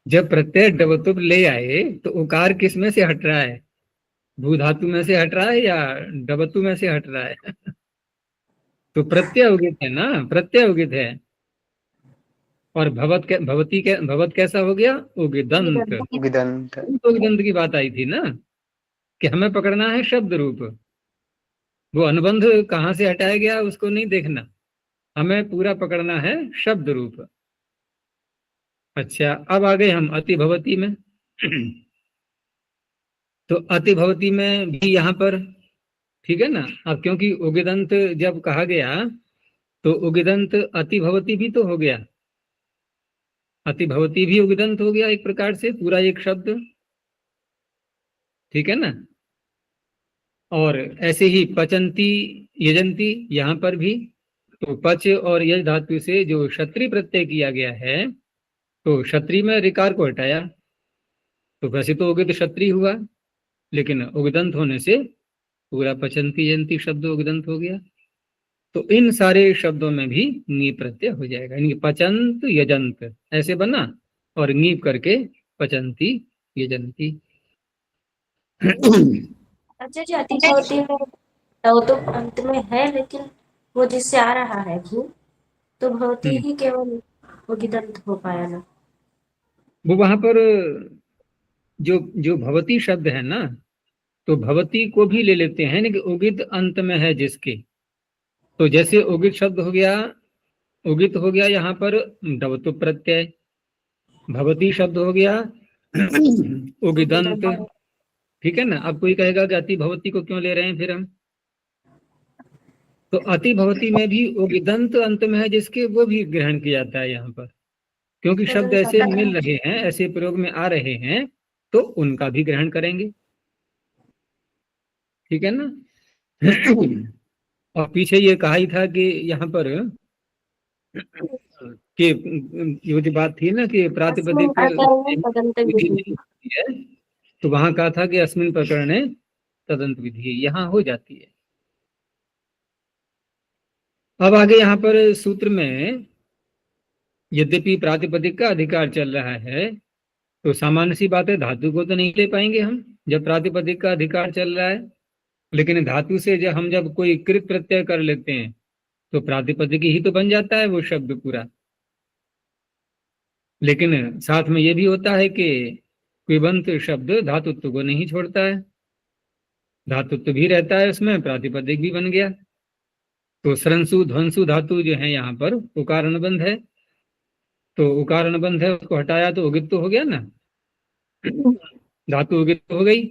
जब प्रत्यय डवतुप ले आए तो उकार किस में से हट रहा है? भू धातु में से हट रहा है या डवतु में से हट रहा है? तो प्रत्यय उगित है ना, प्रत्यय उगित है। और भवत कैसा हो गया? उगिदंत। उगिदंत। उगिदंत की बात आई थी ना, कि हमें पकड़ना है शब्द रूप, वो अनुबंध कहाँ से हटाया गया उसको नहीं देखना, हमें पूरा पकड़ना है शब्द रूप। अच्छा, अब आ गए हम अति भवती में। तो अति भवती में भी यहाँ पर, ठीक है ना, अब क्योंकि उगिदंत जब कहा गया तो उगिदंत अति भवती भी तो हो गया, अति भवती भी उगिदंत हो गया एक प्रकार से, पूरा एक शब्द, ठीक है ना। और ऐसे ही पचंती यजंती यहाँ पर भी, तो पच और यज धातु से जो क्षत्रि प्रत्यय किया गया है, तो क्षत्रि में ऋकार को हटाया, तो वैसे तो उगित क्षत्रि हुआ, लेकिन उगदंत होने से पूरा पचंती यजंती शब्द उगदंत हो गया। तो इन सारे शब्दों में भी नी प्रत्यय हो जाएगा, यानी पचंत यजंत ऐसे बना, और नीप करके पचंती यजंती। अच्छा जी, अति भवती में तो अंत में है, लेकिन वो जिससे आ रहा है भू, तो भवती ही केवल उगिदंत हो पाया ना। वो वहां पर जो जो भवती शब्द है ना, तो भवती को भी ले लेते हैं ना, कि उगित अंत में है जिसके, तो जैसे उगित शब्द हो गया, उगित हो गया यहाँ पर डवतु प्रत्यय, भवती शब्द हो गया उगिदंत, ठीक है ना। अब कोई कहेगा कि अति भवती को क्यों ले रहे हैं फिर हम? तो अति भवती में भी उगिदंत अंत में है जिसके, वो भी ग्रहण किया जाता है यहाँ पर, क्योंकि शब्द ऐसे मिल रहे हैं, ऐसे प्रयोग में आ रहे हैं, तो उनका भी ग्रहण करेंगे, ठीक है ना। और पीछे ये कहा ही था कि यहाँ पर कि ये जो बात थी ना कि अस्मिन् प्रातिपदिक प्रकरणे तदन्त विधि विधि। नहीं होती है, तो वहां कहा था कि अस्मिन प्रकरणे तदंत विधि, यहाँ हो जाती है। अब आगे यहाँ पर सूत्र में यद्यपि प्रातिपदिक का अधिकार चल रहा है, तो सामान्य सी बात है, धातु को तो नहीं ले पाएंगे हम जब प्रातिपदिक का अधिकार चल रहा है, लेकिन धातु से जब कोई कृत प्रत्यय कर लेते हैं तो प्रातिपदिक ही तो बन जाता है वो शब्द पूरा, लेकिन साथ में ये भी होता है कि क्विबंत शब्द धातुत्व को नहीं छोड़ता है, धातुत्व भी रहता है उसमें, प्रातिपदिक भी बन गया। तो सरंसु ध्वंसु धातु जो है यहाँ पर उकार अनुबंध है, तो उकार अनुबंध है, उसको हटाया तो उगित तो हो गया ना, धातु उगित हो गई।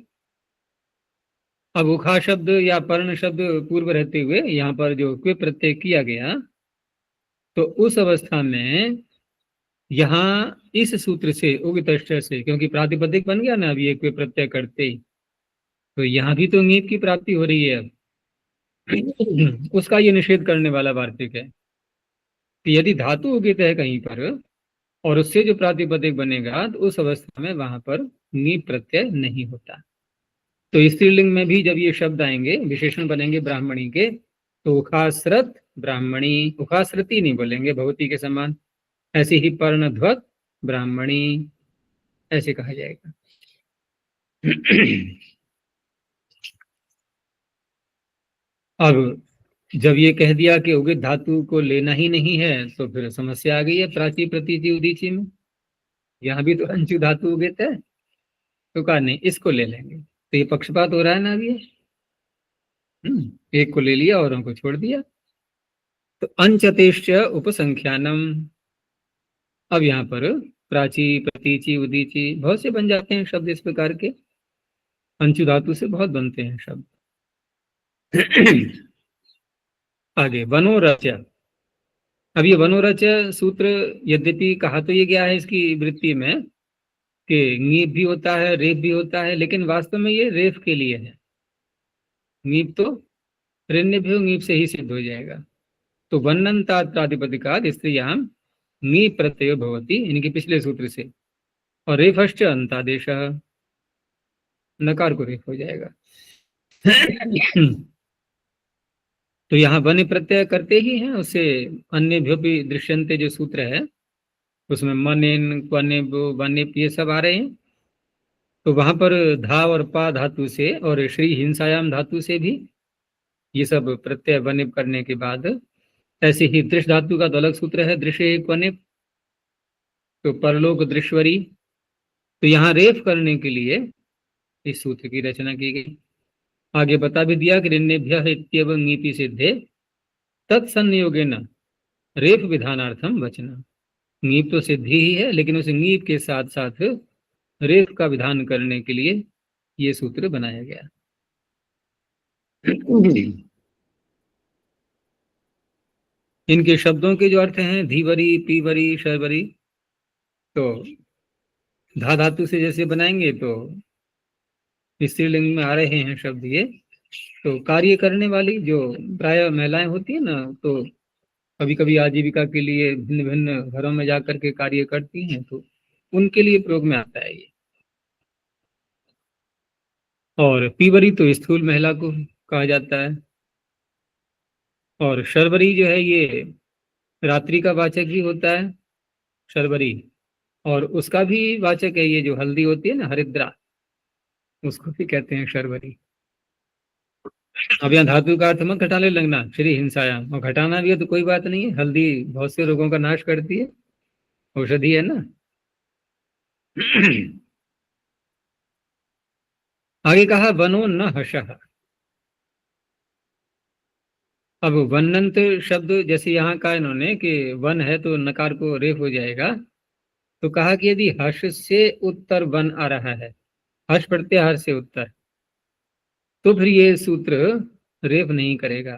अब उखा शब्द या पर्ण शब्द पूर्व रहते हुए यहाँ पर जो क्विप प्रत्यय किया गया, तो उस अवस्था में यहाँ इस सूत्र से उगित से, क्योंकि प्रातिपदिक बन गया ना अभी एक क्विप प्रत्यय करते ही, तो यहाँ भी तो ङीप की प्राप्ति हो रही है अब। उसका ये निषेध करने वाला वार्तिक है कि यदि धातु उगित है कहीं पर और उससे जो प्रातिपदिक बनेगा, तो उस अवस्था में वहां पर ङीप प्रत्यय नहीं होता। तो स्त्रीलिंग में भी जब ये शब्द आएंगे, विशेषण बनेंगे ब्राह्मणी के, तो उखाश्रत ब्राह्मणी, उखाश्रती नहीं बोलेंगे भगवती के समान, ऐसे ही पर्णध्वत ब्राह्मणी ऐसे कहा जाएगा। अब जब ये कह दिया कि उगित धातु को लेना ही नहीं है, तो फिर समस्या आ गई है प्राची प्रतीति उदीची में। यहाँ भी तो अंशु धातु उगित है, तो कहा नहीं इसको ले लेंगे, तो ये पक्षपात हो रहा है ना अभी। एक को ले लिया और उनको छोड़ दिया। तो अंचतेश्च उपसंख्यानम, अब यहाँ पर प्राची प्रतीची उदीची बहुत से बन जाते हैं शब्द इस प्रकार के, अंशु धातु से बहुत बनते हैं शब्द। आगे वनोरच, अब ये वनोरच सूत्र यद्यपि कहा तो ये गया है इसकी वृत्ति में कि ङीप भी होता है रेफ भी होता है, लेकिन वास्तव में ये रेफ के लिए है। ङीप तो ऋण्यभ्यो ङीप से ही सिद्ध हो जाएगा। तो वर्णनतात् प्रातिपदिकात् स्त्रियां ङीप प्रत्ययो भवति, इनके पिछले सूत्र से, और रेफश्च अंतादेश, नकार को रेफ हो जाएगा। तो यहाँ वन प्रत्यय करते ही हैं, उससे अन्य भी दृश्यंते जो सूत्र है उसमें मनेन क्वनेब वनेप ये सब आ रहे हैं। तो वहां पर धा और पा धातु से और श्री हिंसायाम धातु से भी ये सब प्रत्यय वनिप करने के बाद, ऐसे ही दृश्य धातु का तो अलग सूत्र है दृश्य क्वनिप, तो परलोक दृश्वरी, तो यहाँ रेफ करने के लिए इस सूत्र की रचना की गई। आगे बता भी दिया कि ऋण्यभ्यः इत्येव ङीपि सिद्धे तत्संयोगेन रेफ विधानार्थम वचना। ङीप तो सिद्धि ही है, लेकिन उस ङीप के साथ साथ रेफ का विधान करने के लिए ये सूत्र बनाया गया। इनके शब्दों के जो अर्थ हैं धीवरी पीवरी शर्वरी, तो धा धातु से जैसे बनाएंगे तो स्त्रीलिंग में आ रहे हैं शब्द ये, तो कार्य करने वाली जो प्राय महिलाएं होती है ना, तो कभी कभी आजीविका के लिए भिन्न भिन्न घरों में जाकर के कार्य करती हैं, तो उनके लिए प्रयोग में आता है ये। और पीवरी तो स्थूल महिला को कहा जाता है, और शर्वरी जो है ये रात्रि का वाचक भी होता है शर्वरी, और उसका भी वाचक है ये जो हल्दी होती है ना हरिद्रा, उसको भी कहते हैं शर्वरी। अब यहाँ धातु का अर्थ मत घटाने लगना, श्री हिंसायाम, और घटाना भी है तो कोई बात नहीं है, हल्दी बहुत से रोगों का नाश करती है, औषधि है ना। आगे कहा वनो न हर्षः। अब वनंत शब्द जैसे यहाँ का इन्होंने कि वन है तो नकार को रेफ हो जाएगा, तो कहा कि यदि हर्ष से उत्तर वन आ रहा है, हर्ष प्रत्यय हर्ष से उत्तर, तो फिर ये सूत्र रेफ नहीं करेगा।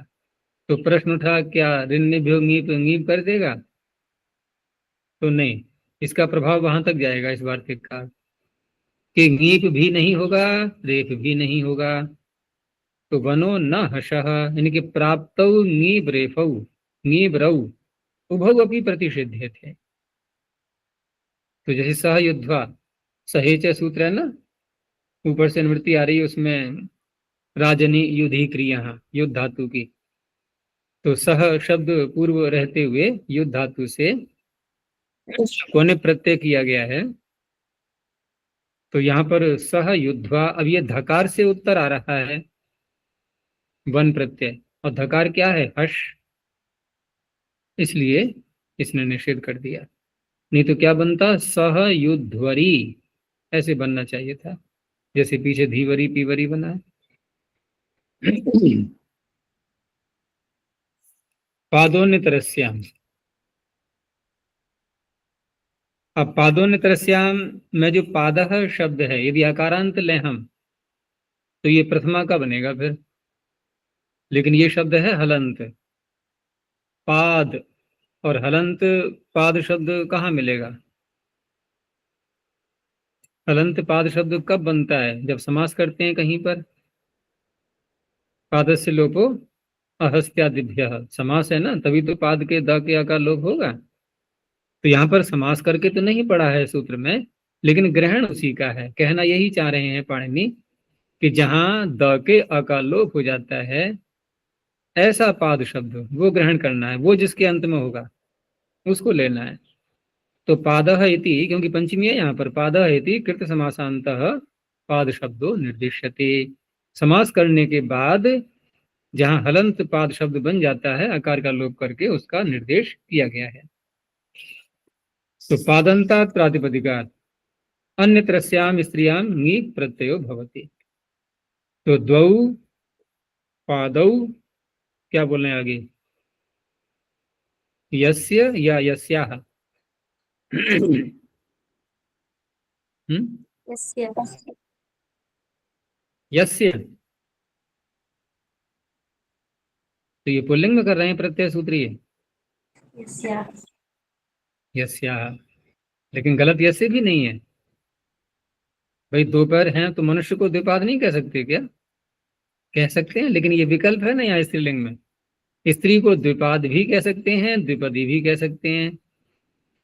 तो प्रश्न उठा क्या ऋण्यभ्यो ङीप ङीप कर देगा, तो नहीं, इसका प्रभाव वहां तक जाएगा इस वार्तिक का कि ङीप भी नहीं होगा रेफ भी नहीं होगा। तो वनो न हर्षः, इनके प्राप्त ङीप रेफौ ङीप रौ उभौ अपनी प्रतिषिध्य थे। तो जैसे सह युद्ध्वा सहेच सूत्र है ना, ऊपर से निवृत्ति आ रही है उसमें राजनी युद्धि क्रिया युद्ध धातु की, तो सह शब्द पूर्व रहते हुए युद्ध धातु से कोने प्रत्यय किया गया है। तो यहाँ पर सह युद्ध्वा, अब ये धकार से उत्तर आ रहा है वन प्रत्यय, और धकार क्या है हर्ष, इसलिए इसने निषेध कर दिया। नहीं तो क्या बनता, सहयुध्वरी ऐसे बनना चाहिए था, जैसे पीछे धीवरी पीवरी बना है। पादोन्नतरस्याम, अब पादोन्नतरस्याम में जो पादः शब्द है, यदि आकारांत लें हम तो ये प्रथमा का बनेगा फिर, लेकिन ये शब्द है हलंत। पाद और हलंत, पाद शब्द कहाँ मिलेगा? हलंत पाद शब्द कब बनता है? जब समास करते हैं कहीं पर, पादस्य लोपो अहस्त्यादिभ्य, समास है ना, तभी तो पाद के द के आकार लोप होगा। तो यहाँ पर समास करके तो नहीं पढ़ा है सूत्र में, लेकिन ग्रहण उसी का है। कहना यही चाह रहे हैं पाणिनि कि जहां द के अकार लोप हो जाता है, ऐसा पाद शब्द वो ग्रहण करना है, वो जिसके अंत में होगा उसको लेना है। तो पादः इति, क्योंकि पंचमी है यहाँ पर, पादः इति कृत समासांतः पाद शब्दो निर्दिश्यते। समास करने के बाद जहां हलंत पाद शब्द बन जाता है, आकार का लोप करके उसका निर्देश किया गया है। तो पादंता प्रातिपदिकात् अन्यत्रस्याम स्त्रियाम ङी प्रत्ययो भवति। तो द्वौ पादौ, क्या बोल रहे हैं आगे, यस्य या यस्याः। यस्य यस्य, तो ये पुल्लिंग में कर रहे हैं प्रत्यय सूत्री है, यस्या यस्याः, लेकिन गलत यस्य भी नहीं है भाई। दो पैर हैं तो मनुष्य को द्विपाद नहीं कह सकते क्या? कह सकते हैं, लेकिन ये विकल्प है ना यहाँ स्त्रीलिंग में। स्त्री को द्विपाद भी कह सकते हैं, द्विपदी भी कह सकते हैं,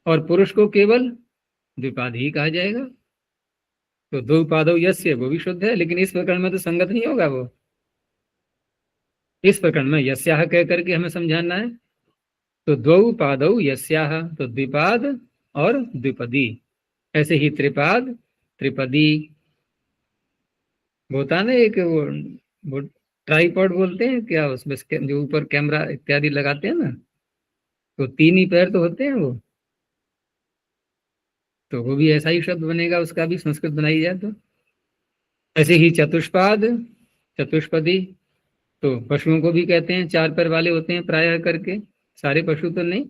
और पुरुष को केवल द्विपाद ही कहा जाएगा। तो दो पादौ यस्य वो भी शुद्ध है, लेकिन इस प्रकरण में तो संगत नहीं होगा वो। इस प्रकरण में यस्याह कह करके हमें समझाना है। तो द्वौ पादौ यस्याह, तो द्विपाद और द्विपदी। ऐसे ही त्रिपाद त्रिपदी होता है ना, एक वो ट्राइपॉड बोलते हैं क्या, उसमें जो ऊपर कैमरा इत्यादि लगाते हैं ना, तो तीन ही पैर तो होते हैं वो। तो वो भी ऐसा ही शब्द बनेगा, उसका भी संस्कृत बनाई जाए तो। ऐसे ही चतुष्पाद चतुष्पदी, तो पशुओं को भी कहते हैं, चार पैर वाले होते हैं प्रायः करके, सारे पशु तो नहीं।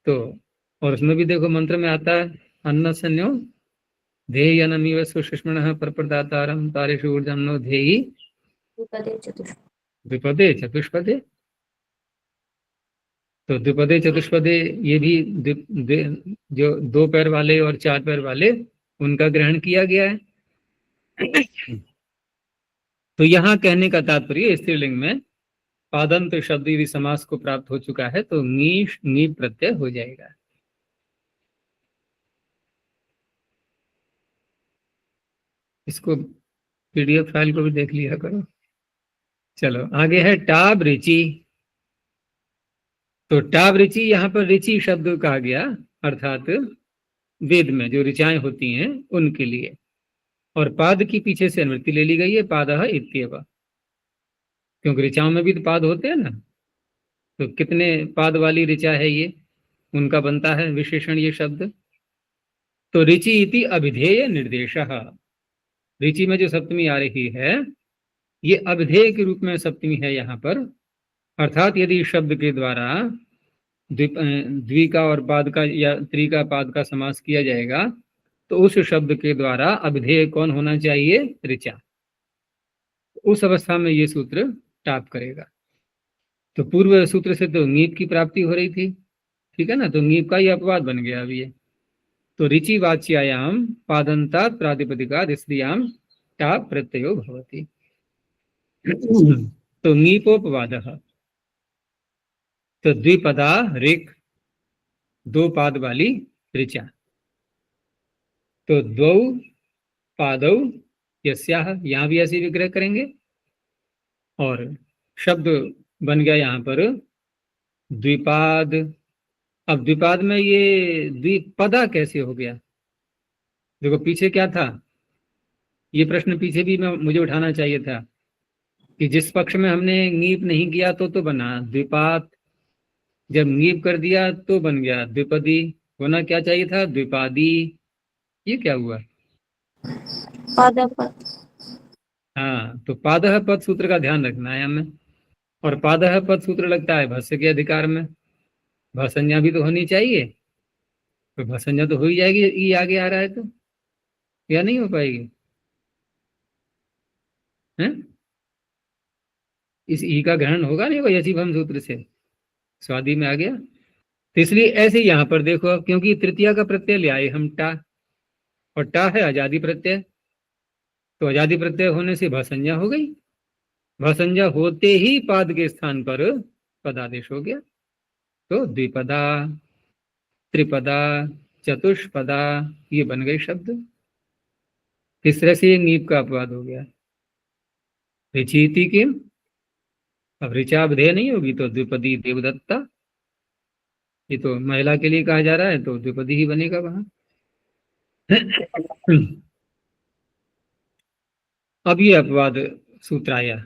तो और उसमें भी देखो मंत्र में आता है, अन्न संयो ध्येयनमिव सुषुम्नः परप्रदातारं तारेषु ऊर्जन्नो ध्येयी द्विपदे चतुष्पदे द्विपदे चतुष्पदे। तो द्विपदे चतुष्पदे, ये भी जो दो पैर वाले और चार पैर वाले, उनका ग्रहण किया गया है। तो यहाँ कहने का तात्पर्य स्त्रीलिंग में पादंत शब्द यदि समास को प्राप्त हो चुका है तो नी प्रत्यय हो जाएगा। इसको पीडीएफ फाइल को भी देख लिया करो। चलो आगे है टाब ऋचि। तो टाब ऋचि, यहाँ पर ऋचि शब्द कहा गया, अर्थात वेद में जो ऋचाएं होती हैं उनके लिए, और पाद की पीछे से अनुवृत्ति ले ली गई है, पादः इत्येव, क्योंकि ऋचाओं में भी तो पाद होते हैं ना। तो कितने पाद वाली ऋचा है ये, उनका बनता है विशेषण ये शब्द। तो ऋचि इति अभिधेय निर्देशः, ऋचि में जो सप्तमी आ रही है ये अभिधेय के रूप में सप्तमी है यहाँ पर। अर्थात यदि शब्द के द्वारा द्वि का और पाद का या त्रि का पाद का समास किया जाएगा तो उस शब्द के द्वारा अभिधेय कौन होना चाहिए? ऋचा। उस अवस्था में ये सूत्र टाप करेगा। तो पूर्व सूत्र से तो ङीप की प्राप्ति हो रही थी, ठीक है ना, तो ङीप का ही अपवाद बन गया अभी ये। तो ऋचि वाच्यायाम पादंतात् प्रातिपदिकात् स्त्रियाम टाप प्रत्ययो भवति। तो ङीपोपवादः, तो द्विपदा ऋक्, दो पाद वाली ऋचा। तो द्वौ पादौ यस्याः, यहाँ भी ऐसे विग्रह करेंगे, और शब्द बन गया यहाँ पर द्विपाद। अब द्विपाद में ये द्विपदा कैसे हो गया? देखो पीछे क्या था, ये प्रश्न पीछे भी मुझे उठाना चाहिए था कि जिस पक्ष में हमने ङीप नहीं किया तो बना द्विपाद, जब ङीप कर दिया तो बन गया द्विपदी, होना क्या चाहिए था? द्विपादी। ये क्या हुआ? पादप। हाँ, तो पादः पद सूत्र का ध्यान रखना है हमें। और पादः पद सूत्र लगता है भस्य के अधिकार में। भसंज्ञा भी तो होनी चाहिए, तो भसंज्ञा तो हो ही जाएगी, ई आगे आ रहा है तो, या नहीं हो पाएगी? हैं? इस ई का ग्रहण होगा नहीं, कोई यसी भम सूत्र से स्वादी में आ गया। तो इसलिए ऐसे ही यहां पर देखो, अब क्योंकि तृतीया का प्रत्यय ले आए हम टा, और टा है आजादी प्रत्यय, तो आजादी प्रत्यय होने से भसंज्ञा हो गई। भसंज्ञा होते ही पाद के स्थान पर पदादेश हो गया। तो द्विपदा, त्रिपदा, चतुष्पदा, ये बन गए शब्द। इस तरह से ये नीप का अपवाद हो गया। रिचीति की, अब ऋचा विधेय नहीं होगी तो द्विपदी देवदत्ता, ये तो महिला के लिए कहा जा रहा है, तो द्विपदी ही बनेगा वहां। अब ये अपवाद सूत्र आया,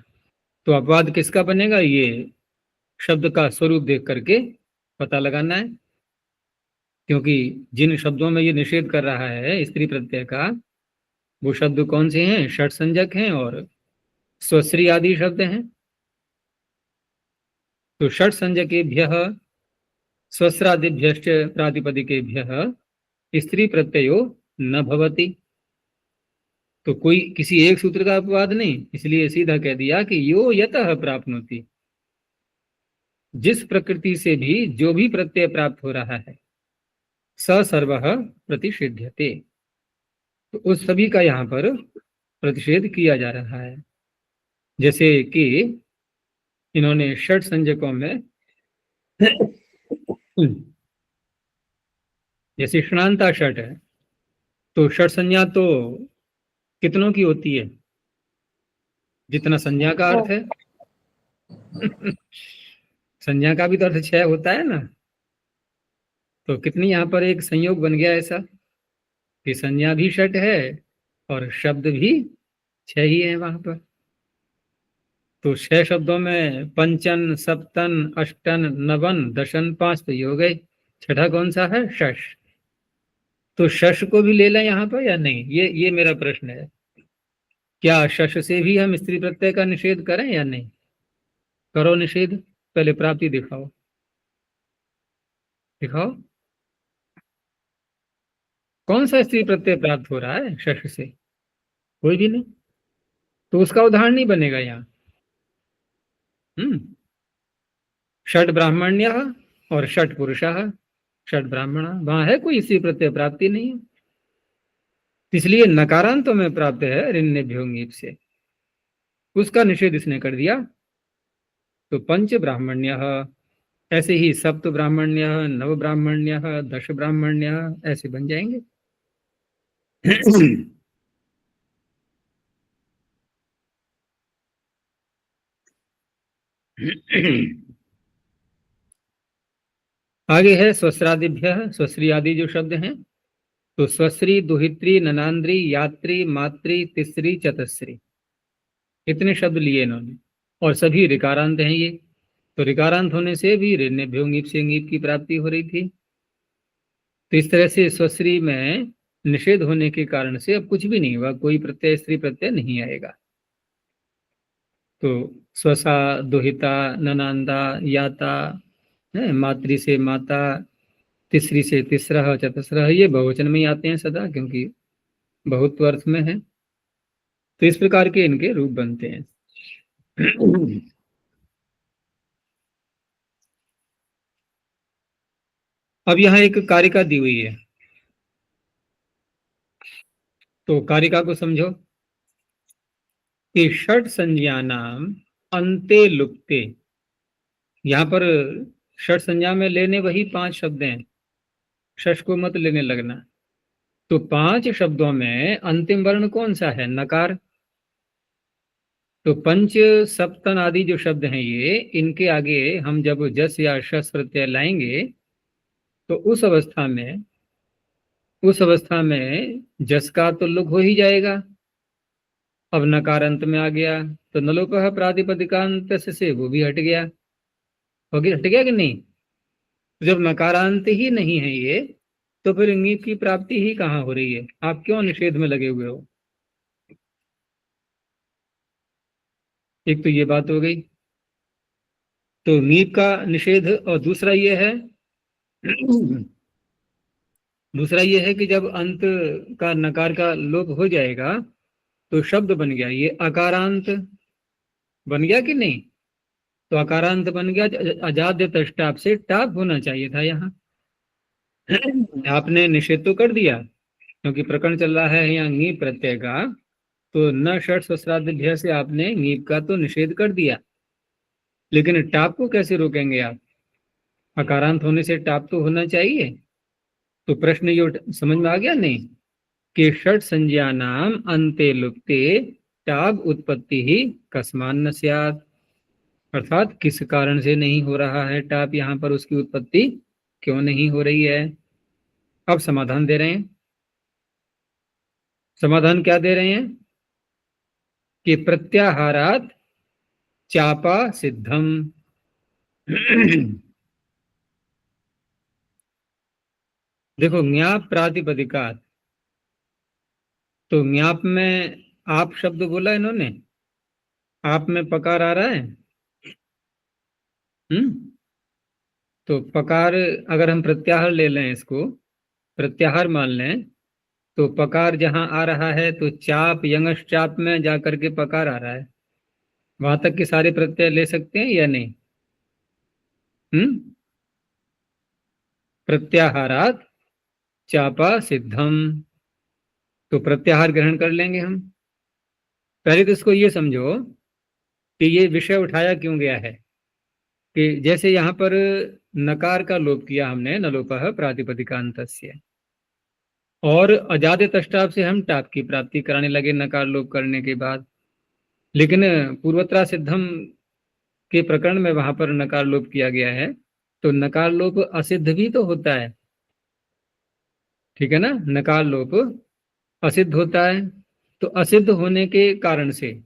तो अपवाद किसका बनेगा? ये शब्द का स्वरूप देख करके पता लगाना है, क्योंकि जिन शब्दों में ये निषेध कर रहा है स्त्री प्रत्यय का, वो शब्द कौन से हैं? षट संज्ञक हैं और स्वश्री आदि शब्द हैं। तो षट संज्ञकेभ्यः स्वस्रादिभ्यश्च प्रातिपदिकेभ्यः स्त्री प्रत्ययो न भवति। तो कोई किसी एक सूत्र का अपवाद नहीं, इसलिए सीधा कह दिया कि यो यतः प्राप्नोति, जिस प्रकृति से भी जो भी प्रत्यय प्राप्त हो रहा है, स सर्वः प्रतिषिध्यते, तो उस सभी का यहाँ पर प्रतिषेध किया जा रहा है। जैसे कि इन्होंने षट संज्ञकों में जैसे षणांता षट है, तो षट संज्ञा तो कितनों की होती है? जितना संज्ञा का अर्थ है। संज्ञा का भी तो अर्थ 6 होता है ना, तो कितनी यहाँ पर एक संयोग बन गया ऐसा कि संज्ञा भी षट है और शब्द भी 6 ही है वहां पर। तो 6 शब्दों में पंचन, सप्तन, अष्टन, नवन, दशन, 5 तो ये हो गए। छठा कौन सा है? शश। तो शश को भी ले लें यहाँ पर या नहीं, ये मेरा प्रश्न है। क्या शश से भी हम स्त्री प्रत्यय का निषेध करें या नहीं? करो निषेध, पहले प्राप्ति दिखाओ, दिखाओ कौन सा स्त्री प्रत्यय प्राप्त हो रहा है शश से? कोई भी नहीं, तो उसका उदाहरण नहीं बनेगा यहाँ। षट ब्राह्मण्य और षट पुरुष, षट ब्राह्मण, वहां है कोई स्त्री प्रत्यय प्राप्ति नहीं है, इसलिए नकारांत में प्राप्त है ऋण्यभ्योंगीप से, उसका निषेध इसने कर दिया। तो पंच ब्राह्मण्य, ऐसे ही सप्त ब्राह्मण्य, नव ब्राह्मण्य, दश ब्राह्मण्य, ऐसे बन जाएंगे। आगे है स्वस्रादिभ्य, स्वश्री आदि जो शब्द हैं, तो स्वश्री, दुहित्री, ननांद्री, यात्री, मात्री, तिसरी, चतस्री, इतने शब्द लिए इन्होंने, और सभी ऋकारांत हैं ये। तो ऋकारांत होने से भी ऋण्यभ्योंगीप से ङीप की प्राप्ति हो रही थी। तो इस तरह से स्वश्री में निषेध होने के कारण से अब कुछ भी नहीं हुआ, कोई प्रत्यय स्त्री प्रत्यय नहीं आएगा। तो स्वसा, दुहिता, ननांदा, याता, मातृ से माता, तीसरी से तीसरा, चतस्रः, ये बहुवचन में ही आते हैं सदा, क्योंकि बहुत अर्थ में है। तो इस प्रकार के इनके रूप बनते हैं। अब यहाँ एक कारिका दी हुई है, तो कारिका को समझो कि षट संज्ञानाम अन्ते लुप्ते, यहाँ पर षट संज्ञा में लेने वही 5 शब्द हैं, षष को मत लेने लगना। तो 5 शब्दों में अंतिम वर्ण कौन सा है? नकार। तो पंच, सप्तन आदि जो शब्द हैं ये, इनके आगे हम जब जस या शस प्रत्यय लाएंगे तो उस अवस्था में जस का तो लुक हो ही जाएगा। अब नकार अंत में आ गया तो नलोपः प्रातिपदिकांत से वो भी हट गया, हो गया, हट गया कि नहीं? जब नकारांत ही नहीं है ये, तो फिर नीप की प्राप्ति ही कहाँ हो रही है? आप क्यों निषेध में लगे हुए हो? एक तो ये बात हो गई। तो नीप का निषेध, और दूसरा ये है दूसरा ये है कि जब अंत का नकार का लोप हो जाएगा तो शब्द बन गया, ये अकारांत बन गया कि नहीं? तो अकारांत बन गया, अजाद्य तष्टाप से टाप होना चाहिए था यहाँ। आपने निषेध तो कर दिया, क्योंकि प्रकरण चल रहा है यहाँ नीप प्रत्यय का, तो न षट सहस्राध्याय से आपने नीप का तो निषेध कर दिया, लेकिन टाप को कैसे रोकेंगे आप? अकारांत होने से टाप तो होना चाहिए। तो प्रश्न ये समझ में आ गया नहीं कि षट संज्ञा नाम अंते लुप्ते टाप उत्पत्ति ही कस्मान न स्यात्, अर्थात किस कारण से नहीं हो रहा है टाप, यहाँ पर उसकी उत्पत्ति क्यों नहीं हो रही है? अब समाधान दे रहे हैं। समाधान क्या दे रहे हैं कि प्रत्याहारात चापा सिद्धम। देखो, ज्ञाप प्रातिपदिकात, तो ज्ञाप में आप शब्द बोला इन्होंने, आप में पकार आ रहा है। तो पकार अगर हम प्रत्याहार ले लें, इसको प्रत्याहार मान लें, तो पकार जहां आ रहा है तो चाप यंगश चाप में जाकर के पकार आ रहा है, वहां तक के सारे प्रत्यय ले सकते हैं या नहीं? प्रत्याहारात चापा सिद्धम, तो प्रत्याहार ग्रहण कर लेंगे हम। पहले तो इसको ये समझो कि ये विषय उठाया क्यों गया है, कि जैसे यहाँ पर नकार का लोप किया हमने, नलोपः प्रातिपदिकान्तस्य, और अजाद्य तष्टाप से हम टाप की प्राप्ति कराने लगे नकार लोप करने के बाद, लेकिन पूर्वत्रा सिद्धम के प्रकरण में वहां पर नकार लोप किया गया है, तो नकार लोप असिद्ध भी तो होता है, ठीक है ना? नकार लोप असिद्ध होता है, तो असिद्ध होने के कारण से,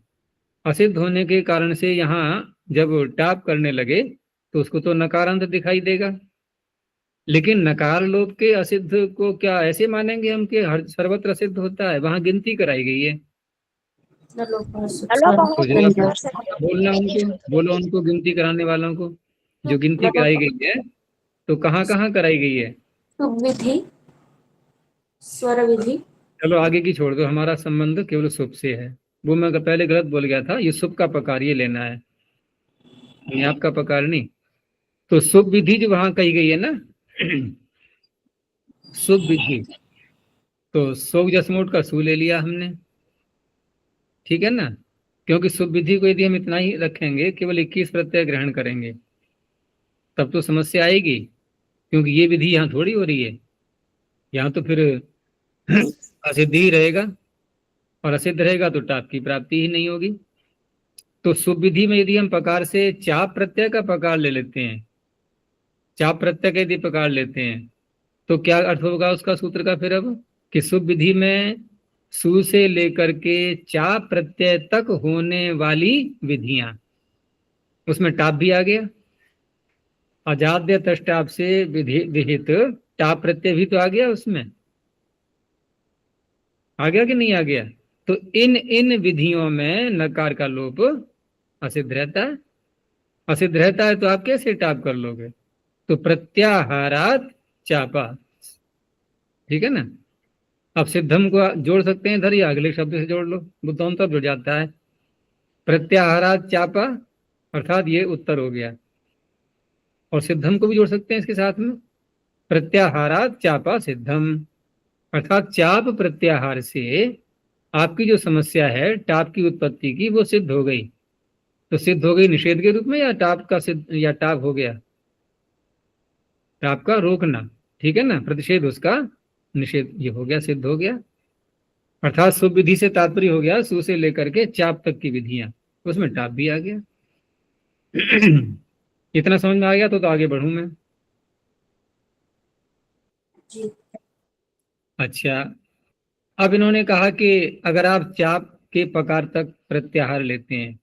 असिद्ध होने के कारण से यहाँ जब टाप करने लगे तो उसको तो नकारांत दिखाई देगा, लेकिन नकार लोप के असिद्ध को क्या ऐसे मानेंगे हम कि हर सर्वत्र सिद्ध होता है? वहां गिनती कराई गई है। तो जरा बोलना उनको, बोलो उनको, गिनती कराने वालों को, जो गिनती कराई गई है तो कहाँ कहाँ कराई गई है? सुख विधि, स्वर विधि। चलो आगे की छोड़ दो, हमारा संबंध केवल सुप से है। वो मैं पहले गलत बोल गया था, ये सुप का पकार ये लेना है, आपका पकार नहीं। तो सुप विधि जो वहां कही गई है ना, सुप विधि, तो सोग जसमोट का सू ले लिया हमने, ठीक है ना? क्योंकि सुप विधि को यदि हम इतना ही रखेंगे, केवल 21 प्रत्यय ग्रहण करेंगे, तब तो समस्या आएगी, क्योंकि ये विधि यहाँ थोड़ी हो रही है, यहाँ तो फिर असिद्ध ही रहेगा, और असिद्ध रहेगा तो टाप की प्राप्ति ही नहीं होगी। तो सुप विधि में यदि हम पकार से चाप प्रत्यय का पकार ले लेते हैं, चाप प्रत्यय का यदि पकार लेते हैं, तो क्या अर्थ होगा उसका सूत्र का फिर? अब कि सुप विधि में सु से लेकर के चाप प्रत्यय तक होने वाली विधियां, उसमें टाप भी आ गया, अजाद्य तष्टाप से विहित टाप प्रत्यय भी तो आ गया, उसमें आ गया कि नहीं आ गया? तो इन इन विधियों में नकार का लोप असिद्ध रहता है, असिद्ध रहता है, तो आप कैसे टाप कर लोगे? तो प्रत्याहारात चापा, ठीक है ना? अब सिद्धम को जोड़ सकते हैं इधर, या अगले शब्द से जोड़ लो, बुद्धोंतर जुड़ जाता है। प्रत्याहारात चापा, अर्थात ये उत्तर हो गया, और सिद्धम को भी जोड़ सकते हैं इसके साथ में, प्रत्याहारात चापा सिद्धम, अर्थात चाप प्रत्याहार से आपकी जो समस्या है टाप की उत्पत्ति की, वो सिद्ध हो गई। तो सिद्ध हो गई निषेध के रूप में, या टाप का सिद्ध, या टाप हो गया टाप का रोकना, ठीक है ना? प्रतिषेध उसका निषेध, ये हो गया, सिद्ध हो गया। अर्थात सुप विधि से तात्पर्य हो गया सु से लेकर के चाप तक की विधियां, उसमें टाप भी आ गया। इतना समझ में आ गया तो आगे बढ़ूं मैं। जी। अच्छा, अब इन्होंने कहा कि अगर आप चाप के पकार तक प्रत्याहार लेते हैं,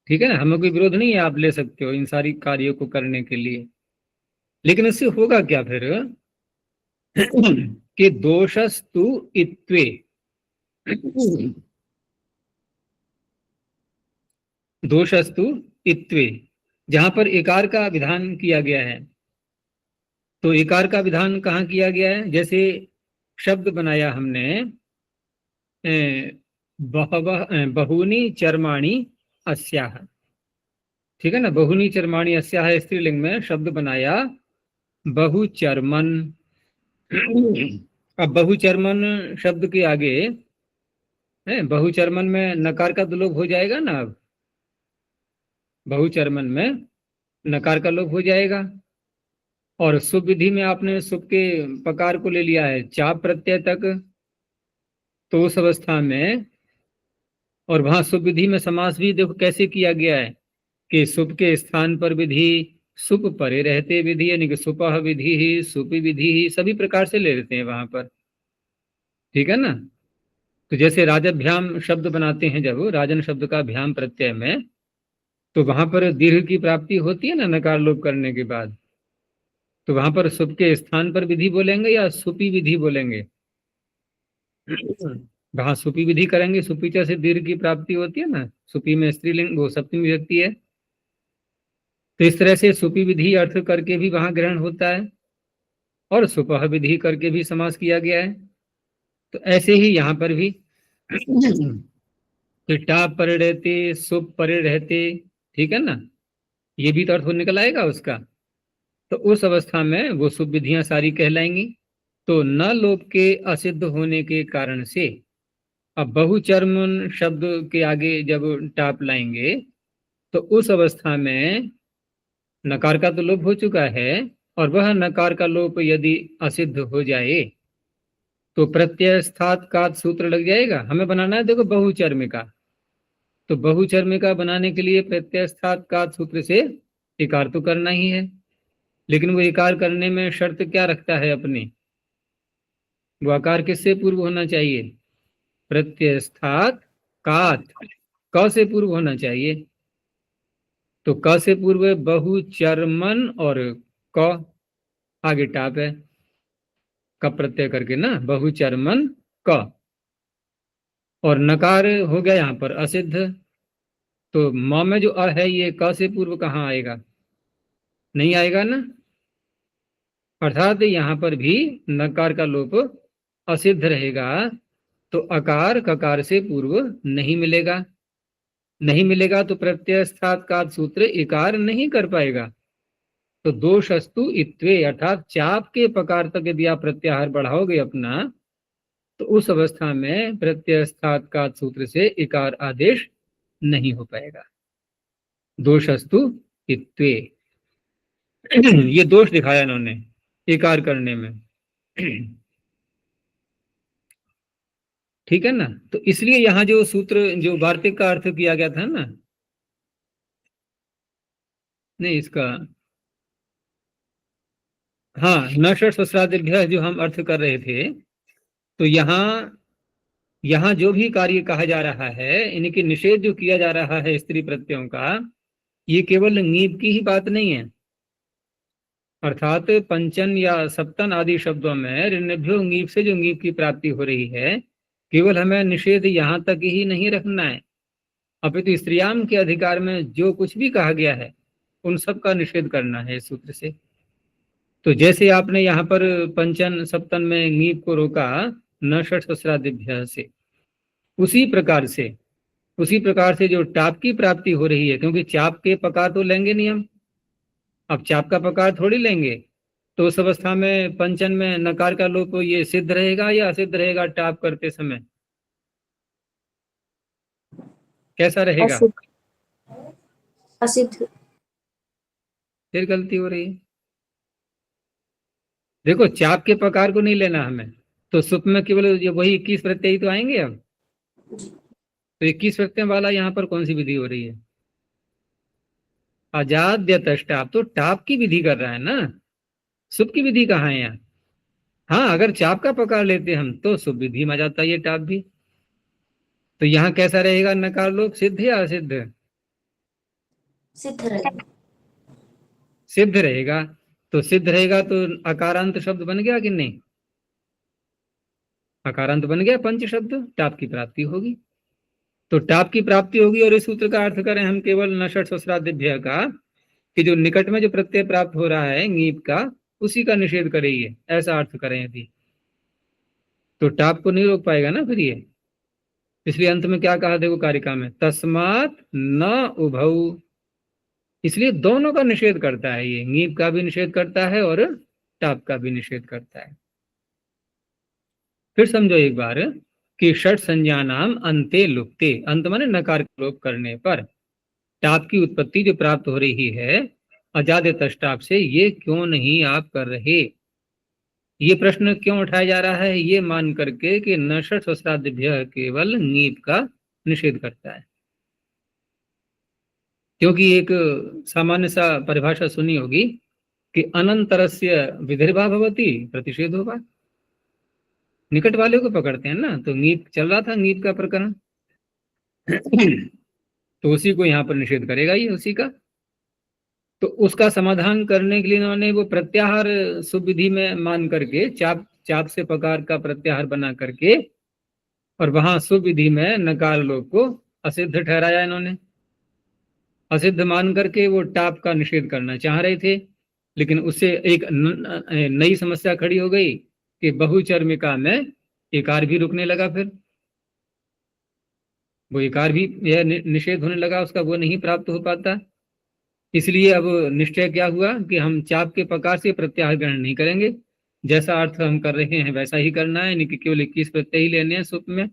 ठीक है ना, हमें कोई विरोध नहीं है, आप ले सकते हो इन सारी कार्यों को करने के लिए, लेकिन इससे होगा क्या फिर? कि दोषस्तु इत्वे, दोषस्तु इत्वे, जहां पर इकार का विधान किया गया है, तो इकार का विधान कहाँ किया गया है? जैसे शब्द बनाया हमने बहवः बहूनि चर्माणि अस्याः, ठीक है ना, बहूनि चर्माणि अस्याः स्त्रीलिंग में शब्द बनाया बहुचर्मन। अब बहुचर्मन शब्द के आगे है, बहुचर्मन में नकार का लोप हो जाएगा ना, अब बहुचर्मन में नकार का लोप हो जाएगा। और सुप विधि में आपने सुप के पकार को ले लिया है चाप प्रत्यय तक, तो उस अवस्था में, और वहां सुप विधि में समास भी देखो कैसे किया गया है कि सुप के स्थान पर विधि, सुप परे रहते विधि, यानी कि सुपह विधि ही, सुपि विधि ही, सभी प्रकार से ले लेते हैं वहां पर, ठीक है ना। तो जैसे राजभ्याम शब्द बनाते हैं, जब राजन शब्द का भ्याम प्रत्यय में, तो वहां पर दीर्घ की प्राप्ति होती है ना नकार लोप करने के बाद, तो वहां पर सुप के स्थान पर विधि बोलेंगे या सुपी विधि बोलेंगे? वहां सुपी विधि करेंगे, सुपीचा से दीर्घ की प्राप्ति होती है ना, सुपी में स्त्रीलिंग वो सप्तमी विभक्ति है, तो इस तरह से सुपी विधि अर्थ करके भी वहां ग्रहण होता है, और सुपह विधि करके भी समास किया गया है। तो ऐसे ही यहाँ पर भी कि टाप परे रहते, सुप परे रहते, ठीक है ना, ये भी तो अर्थ निकल आएगा उसका। तो उस अवस्था में वो सुप विधियां सारी कहलाएंगी। तो न लोप के असिद्ध होने के कारण से अब बहुचर्मन शब्द के आगे जब टाप लाएंगे, तो उस अवस्था में नकार का तो लोप हो चुका है, और वह नकार का लोप यदि असिद्ध हो जाए तो प्रत्यय स्थात का सूत्र लग जाएगा। हमें बनाना है देखो बहुचर्मिका, तो बहुचर्मिका बनाने के लिए प्रत्यय स्थात का सूत्र से इकार तो करना ही है, लेकिन वो इकार करने में शर्त क्या रखता है अपनी? वो आकार किससे पूर्व होना चाहिए? प्रत्यय स्थात कात, क से पूर्व होना चाहिए। तो क से पूर्व है बहुचर्मन, और क आगे टाप है, क प्रत्यय करके ना, बहुचर्मन क, और नकार हो गया यहाँ पर असिद्ध, तो म में जो अ है ये क से पूर्व कहाँ आएगा? नहीं आएगा ना, अर्थात यहाँ पर भी नकार का लोप असिद्ध रहेगा, तो अकार ककार से पूर्व नहीं मिलेगा, नहीं मिलेगा तो प्रत्यय स्थात का सूत्र इकार नहीं कर पाएगा। तो दोषस्तु इत्वे, अर्थात चाप के पकार तक यदि आप प्रत्याहार बढ़ाओगे अपना, तो उस अवस्था में प्रत्यय स्थात का सूत्र से इकार आदेश नहीं हो पाएगा। दोषस्तु इत्वे, ये दोष दिखाया इन्होंने इकार करने में, ठीक है ना। तो इसलिए यहाँ जो सूत्र, जो वार्तिक का अर्थ किया गया था ना, नहीं इसका, हाँ, न षट सहस्रादिभ्यः जो हम अर्थ कर रहे थे, तो यहाँ जो भी कार्य कहा जा रहा है, इनके निषेध जो किया जा रहा है स्त्री प्रत्ययों का, ये केवल ङीप की ही बात नहीं है, अर्थात पंचन या सप्तन आदि शब्दों में ऋण्यभ्यो ङीप से जो ङीप की प्राप्ति हो रही है, केवल हमें निषेध यहाँ तक ही नहीं रखना है, अपितु स्त्रियाम के अधिकार में जो कुछ भी कहा गया है उन सब का निषेध करना है इस सूत्र से। तो जैसे आपने यहाँ पर पंचन सप्तन में ङीप को रोका न षट सहस्रादिभ्यः से, उसी प्रकार से जो टाप की प्राप्ति हो रही है, क्योंकि चाप के पकार तो लेंगे नहीं हम, अब चाप का पकार थोड़ी लेंगे, तो उस अवस्था में पंचन में नकार का लोप ये सिद्ध रहेगा या असिद्ध रहेगा? टाप करते समय कैसा रहेगा? असिद्ध। फिर गलती हो रही है। देखो चाप के पकार को नहीं लेना हमें, तो सुप में केवल वही 21 प्रत्यय तो आएंगे। अब तो 21 प्रत्यय वाला यहाँ पर कौन सी विधि हो रही है? अजाद्य तष्टाप, तो टाप की विधि कर रहा है ना, सुप की विधि कहाँ है यहाँ? हाँ, अगर चाप का पकार लेते हम तो सुप विधि में आ जाता है ये टाप भी। तो यहाँ कैसा रहेगा नकार लोप, सिद्ध या असिद्ध? सिद्ध रहेगा। सिद्ध रहेगा। तो सिद्ध रहेगा तो अकारांत शब्द बन गया कि नहीं? अकारांत बन गया पंच शब्द, टाप की प्राप्ति होगी। तो टाप की प्राप्ति होगी और इस सूत्र का अर्थ करें हम केवल नषट सस्रादिभ्य का, कि जो निकट में जो प्रत्यय प्राप्त हो रहा है ङीप का, उसी का निषेध करेंगे, ऐसा अर्थ करें यदि, तो टाप को नहीं रोक पाएगा ना फिर ये। इसलिए अंत में क्या कहा देखो कारिका में, तस्मात् न उभौ, इसलिए दोनों का निषेध करता है ये, ङीप का भी निषेध करता है और टाप का भी निषेध करता है। फिर समझो एक बार कि षट संज्ञानाम अंते लुप्ते, अंत माने नकार का लोप करने पर टाप की उत्पत्ति जो प्राप्त हो रही है अजादे तष्टाप से, ये क्यों नहीं आप कर रहे। ये प्रश्न क्यों उठाया जा रहा है, ये मान करके कि नषट सस्रादिभ्य केवल ङीप का निषेध करता है। क्योंकि एक सामान्य सा परिभाषा सुनी होगी कि अनंतरस्य विधिर्भा भवति प्रतिषेधो वा, निकट वाले को पकड़ते हैं ना, तो ङीप चल रहा था, ङीप का प्रकरण तो उसी को यहाँ पर निषेध करेगा ये, उसी का। तो उसका समाधान करने के लिए इन्होंने वो प्रत्याहार सुविधि में मान करके, चाप चाप से पकार का प्रत्याहार बना करके, और वहां सुविधि में नकार लोप को असिद्ध ठहराया इन्होंने। असिद्ध मान करके वो टाप का निषेध करना चाह रहे थे, लेकिन उससे एक नई समस्या खड़ी हो गई कि बहुचर्मिका में एकार भी रुकने लगा, फिर वो एकार भी यह निषेध होने लगा उसका, वो नहीं प्राप्त हो पाता। इसलिए अब निश्चय क्या हुआ कि हम चाप के प्रकार से प्रत्याहार ग्रहण नहीं करेंगे, जैसा अर्थ हम कर रहे हैं वैसा ही करना है, यानी कि केवल 21 प्रत्यय ही लेने हैं सुप में।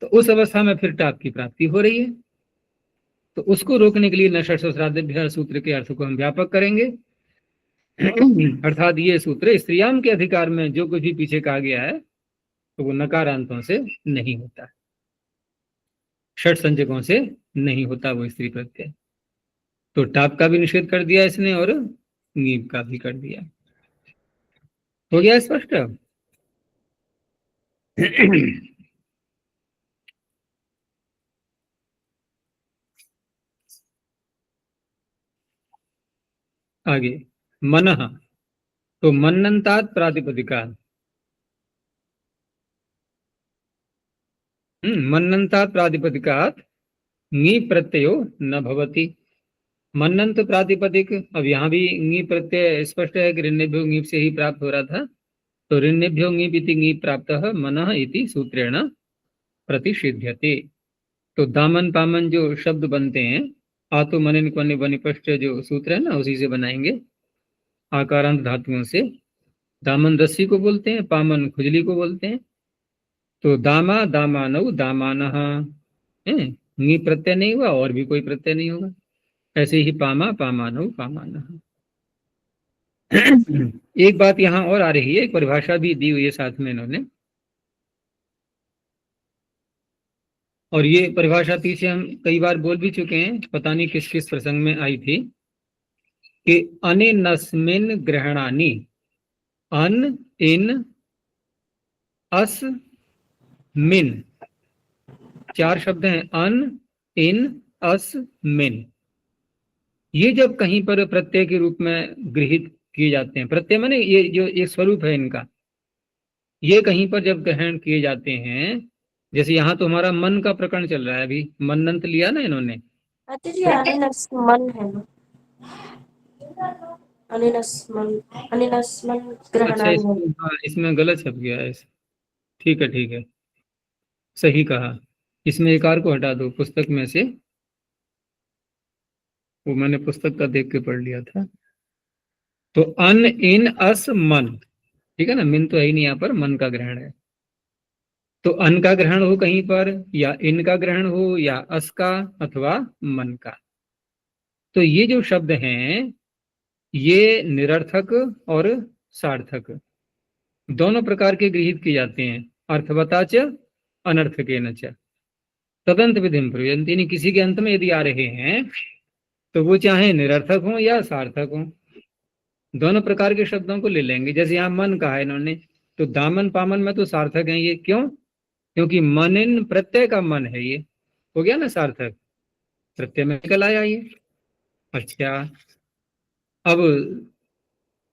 तो उस अवस्था में फिर टाप की प्राप्ति हो रही है, तो उसको रोकने के लिए नषट सस्रादिभ्य सूत्र के अर्थ को हम व्यापक करेंगे। अर्थात ये सूत्र स्त्रियाम के अधिकार में जो कुछ भी पीछे कहा गया है तो वो नकारांतों से नहीं होता, षट संजकों से नहीं होता वो स्त्री प्रत्यय। तो टाप का भी निषेध कर दिया इसने और ङीप का भी कर दिया। हो गया स्पष्ट। आगे मनः, तो मनन्तात प्रातिपदिका, मनन्तात प्रातिपदिकात ङी प्रत्ययो न भवति। मनंत प्रातिपदिक, अब यहाँ भी ङी प्रत्यय स्पष्ट है कि ऋण्यभ्यो ङीप से ही प्राप्त हो रहा था, तो ऋण्यभ्यो ङीप इति ङीप प्राप्तः मनः इति सूत्रेण प्रतिषिध्यते। तो दामन पामन जो शब्द बनते हैं, आतो मनिन क्वनि वनिपश्च जो सूत्र है ना, उसी से बनाएंगे, आकारांत धातुओं से। दामन रस्सी को बोलते हैं, पामन खुजली को बोलते हैं। तो दामा दामानव दामानः, ङी प्रत्यय नहीं हुआ और भी कोई प्रत्यय नहीं होगा। ऐसे ही पामा पामानव पामानः। एक बात यहाँ और आ रही है, एक परिभाषा भी दी हुई है साथ में इन्होंने, और ये परिभाषा पीछे हम कई बार बोल भी चुके हैं, पता नहीं किस किस प्रसंग में आई थी, कि अनेनस्मिन् ग्रहणानि, अन इन अस मिन, चार शब्द हैं, अन इन अस मिन। ये जब कहीं पर प्रत्यय के रूप में गृहीत किए जाते हैं, प्रत्यय माने ये जो एक स्वरूप है इनका, ये कहीं पर जब ग्रहण किए जाते हैं, जैसे यहाँ तो हमारा मन का प्रकरण चल रहा है, अभी मनंत लिया ना इन्होंने। अच्छा जी, अनिनस्मन है ना, अनिनस्मन, अनिनस्मन अच्छा ग्रहणानि है। हाँ, इसमें गलत छप गया है। ठीक है ठीक है, सही कहा। इसमें एकार को हटा दो पुस्तक में से, वो मैंने पुस्तक का देख के पढ़ लिया था। तो अन इन अस मन, ठीक है ना, मिन तो है ही नहीं, यहाँ पर मन का ग्रहण है। तो अन का ग्रहण हो कहीं पर, या इन का ग्रहण हो, या अस का, अथवा मन का। तो ये जो शब्द हैं ये निरर्थक और सार्थक दोनों प्रकार के गृहीत किए जाते हैं, अर्थवता च अनर्थकेन च तदंत विधिम प्रयोजन। यानी किसी के अंत में यदि आ रहे हैं तो वो चाहे निरर्थक हो या सार्थक हो, दोनों प्रकार के शब्दों को ले लेंगे। जैसे यहाँ मन कहा है इन्होंने, तो दामन पामन में तो सार्थक है ये, क्यों? क्योंकि मनिन प्रत्यय का मन है, ये हो गया ना सार्थक, प्रत्यय में निकल आया ये। अच्छा, अब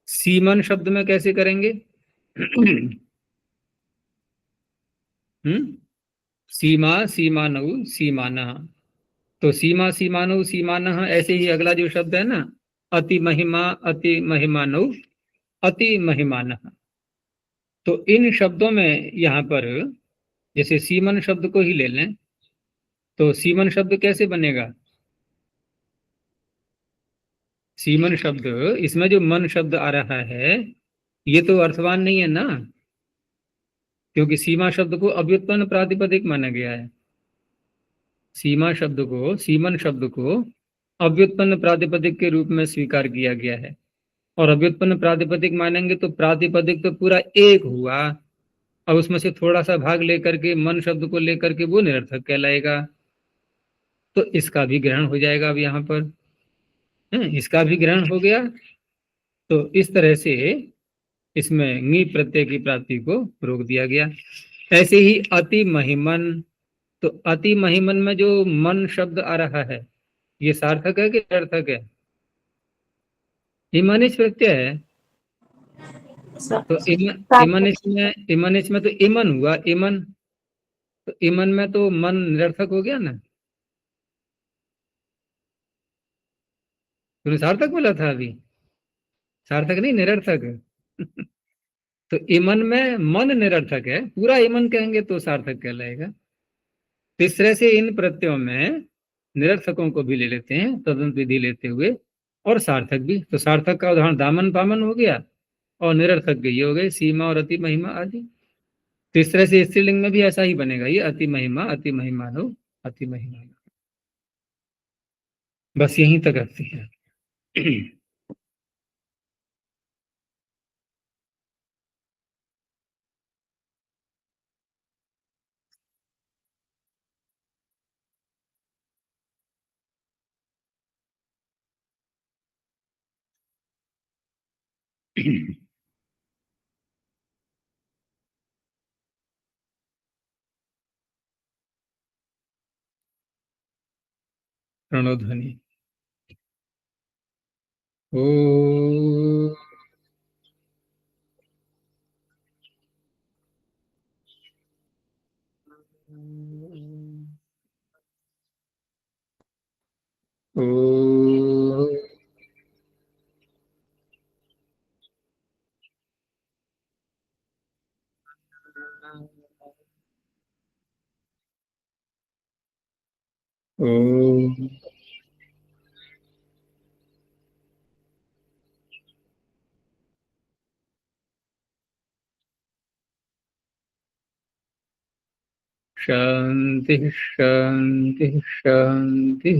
सीमन शब्द में कैसे करेंगे? सीमा सीमानौ सीमानः। तो सीमा सीमानौ सीमानः, ऐसे ही अगला जो शब्द है ना, अति महिमा अति महिमानौ अति महिमानः। तो इन शब्दों में यहाँ पर जैसे सीमन शब्द को ही ले लें, तो सीमन शब्द कैसे बनेगा? सीमन शब्द, इसमें जो मन शब्द आ रहा है ये तो अर्थवान नहीं है ना, क्योंकि सीमा शब्द को अव्युत्पन्न प्रातिपदिक माना गया है। सीमा शब्द को, सीमन शब्द को अव्युत्पन्न प्रातिपदिक के रूप में स्वीकार किया गया है। और अव्युत्पन्न प्रातिपदिक मानेंगे तो प्रातिपदिक तो पूरा एक हुआ, अब उसमें से थोड़ा सा भाग लेकर के, मन शब्द को लेकर के, वो निरर्थक कहलाएगा। तो इसका भी ग्रहण हो जाएगा अब यहाँ पर, इसका भी ग्रहण हो गया। तो इस तरह से इसमें ङी प्रत्यय की प्राप्ति को रोक दिया गया। ऐसे ही अति महिमन, तो अति महिमन में जो मन शब्द आ रहा है ये सार्थक है कि निरर्थक है? इमनिच प्रत्यय है। तो इमनिच में तो इमन हुआ, इमन, तो इमन में तो मन निरर्थक हो गया ना। तूने सार्थक बोला था अभी, सार्थक नहीं निरर्थक। तो इमन में मन निरर्थक है, पूरा इमन कहेंगे तो सार्थक कहलाएगा। इस तरह से इन प्रत्ययों में निरर्थकों को भी ले लेते हैं तदंत विधि लेते हुए, और सार्थक भी। तो सार्थक का उदाहरण दामन पामन हो गया, और निरर्थक के ये हो गए सीमा और अति महिमा आदि। तो इस तरह से स्त्रीलिंग में भी ऐसा ही बनेगा, ये अति महिमा अति महिमानो अति महिमा। बस यहीं तक रखते हैं। प्रणोध्वनि। ओ ओ ओ शांति शांति शांति।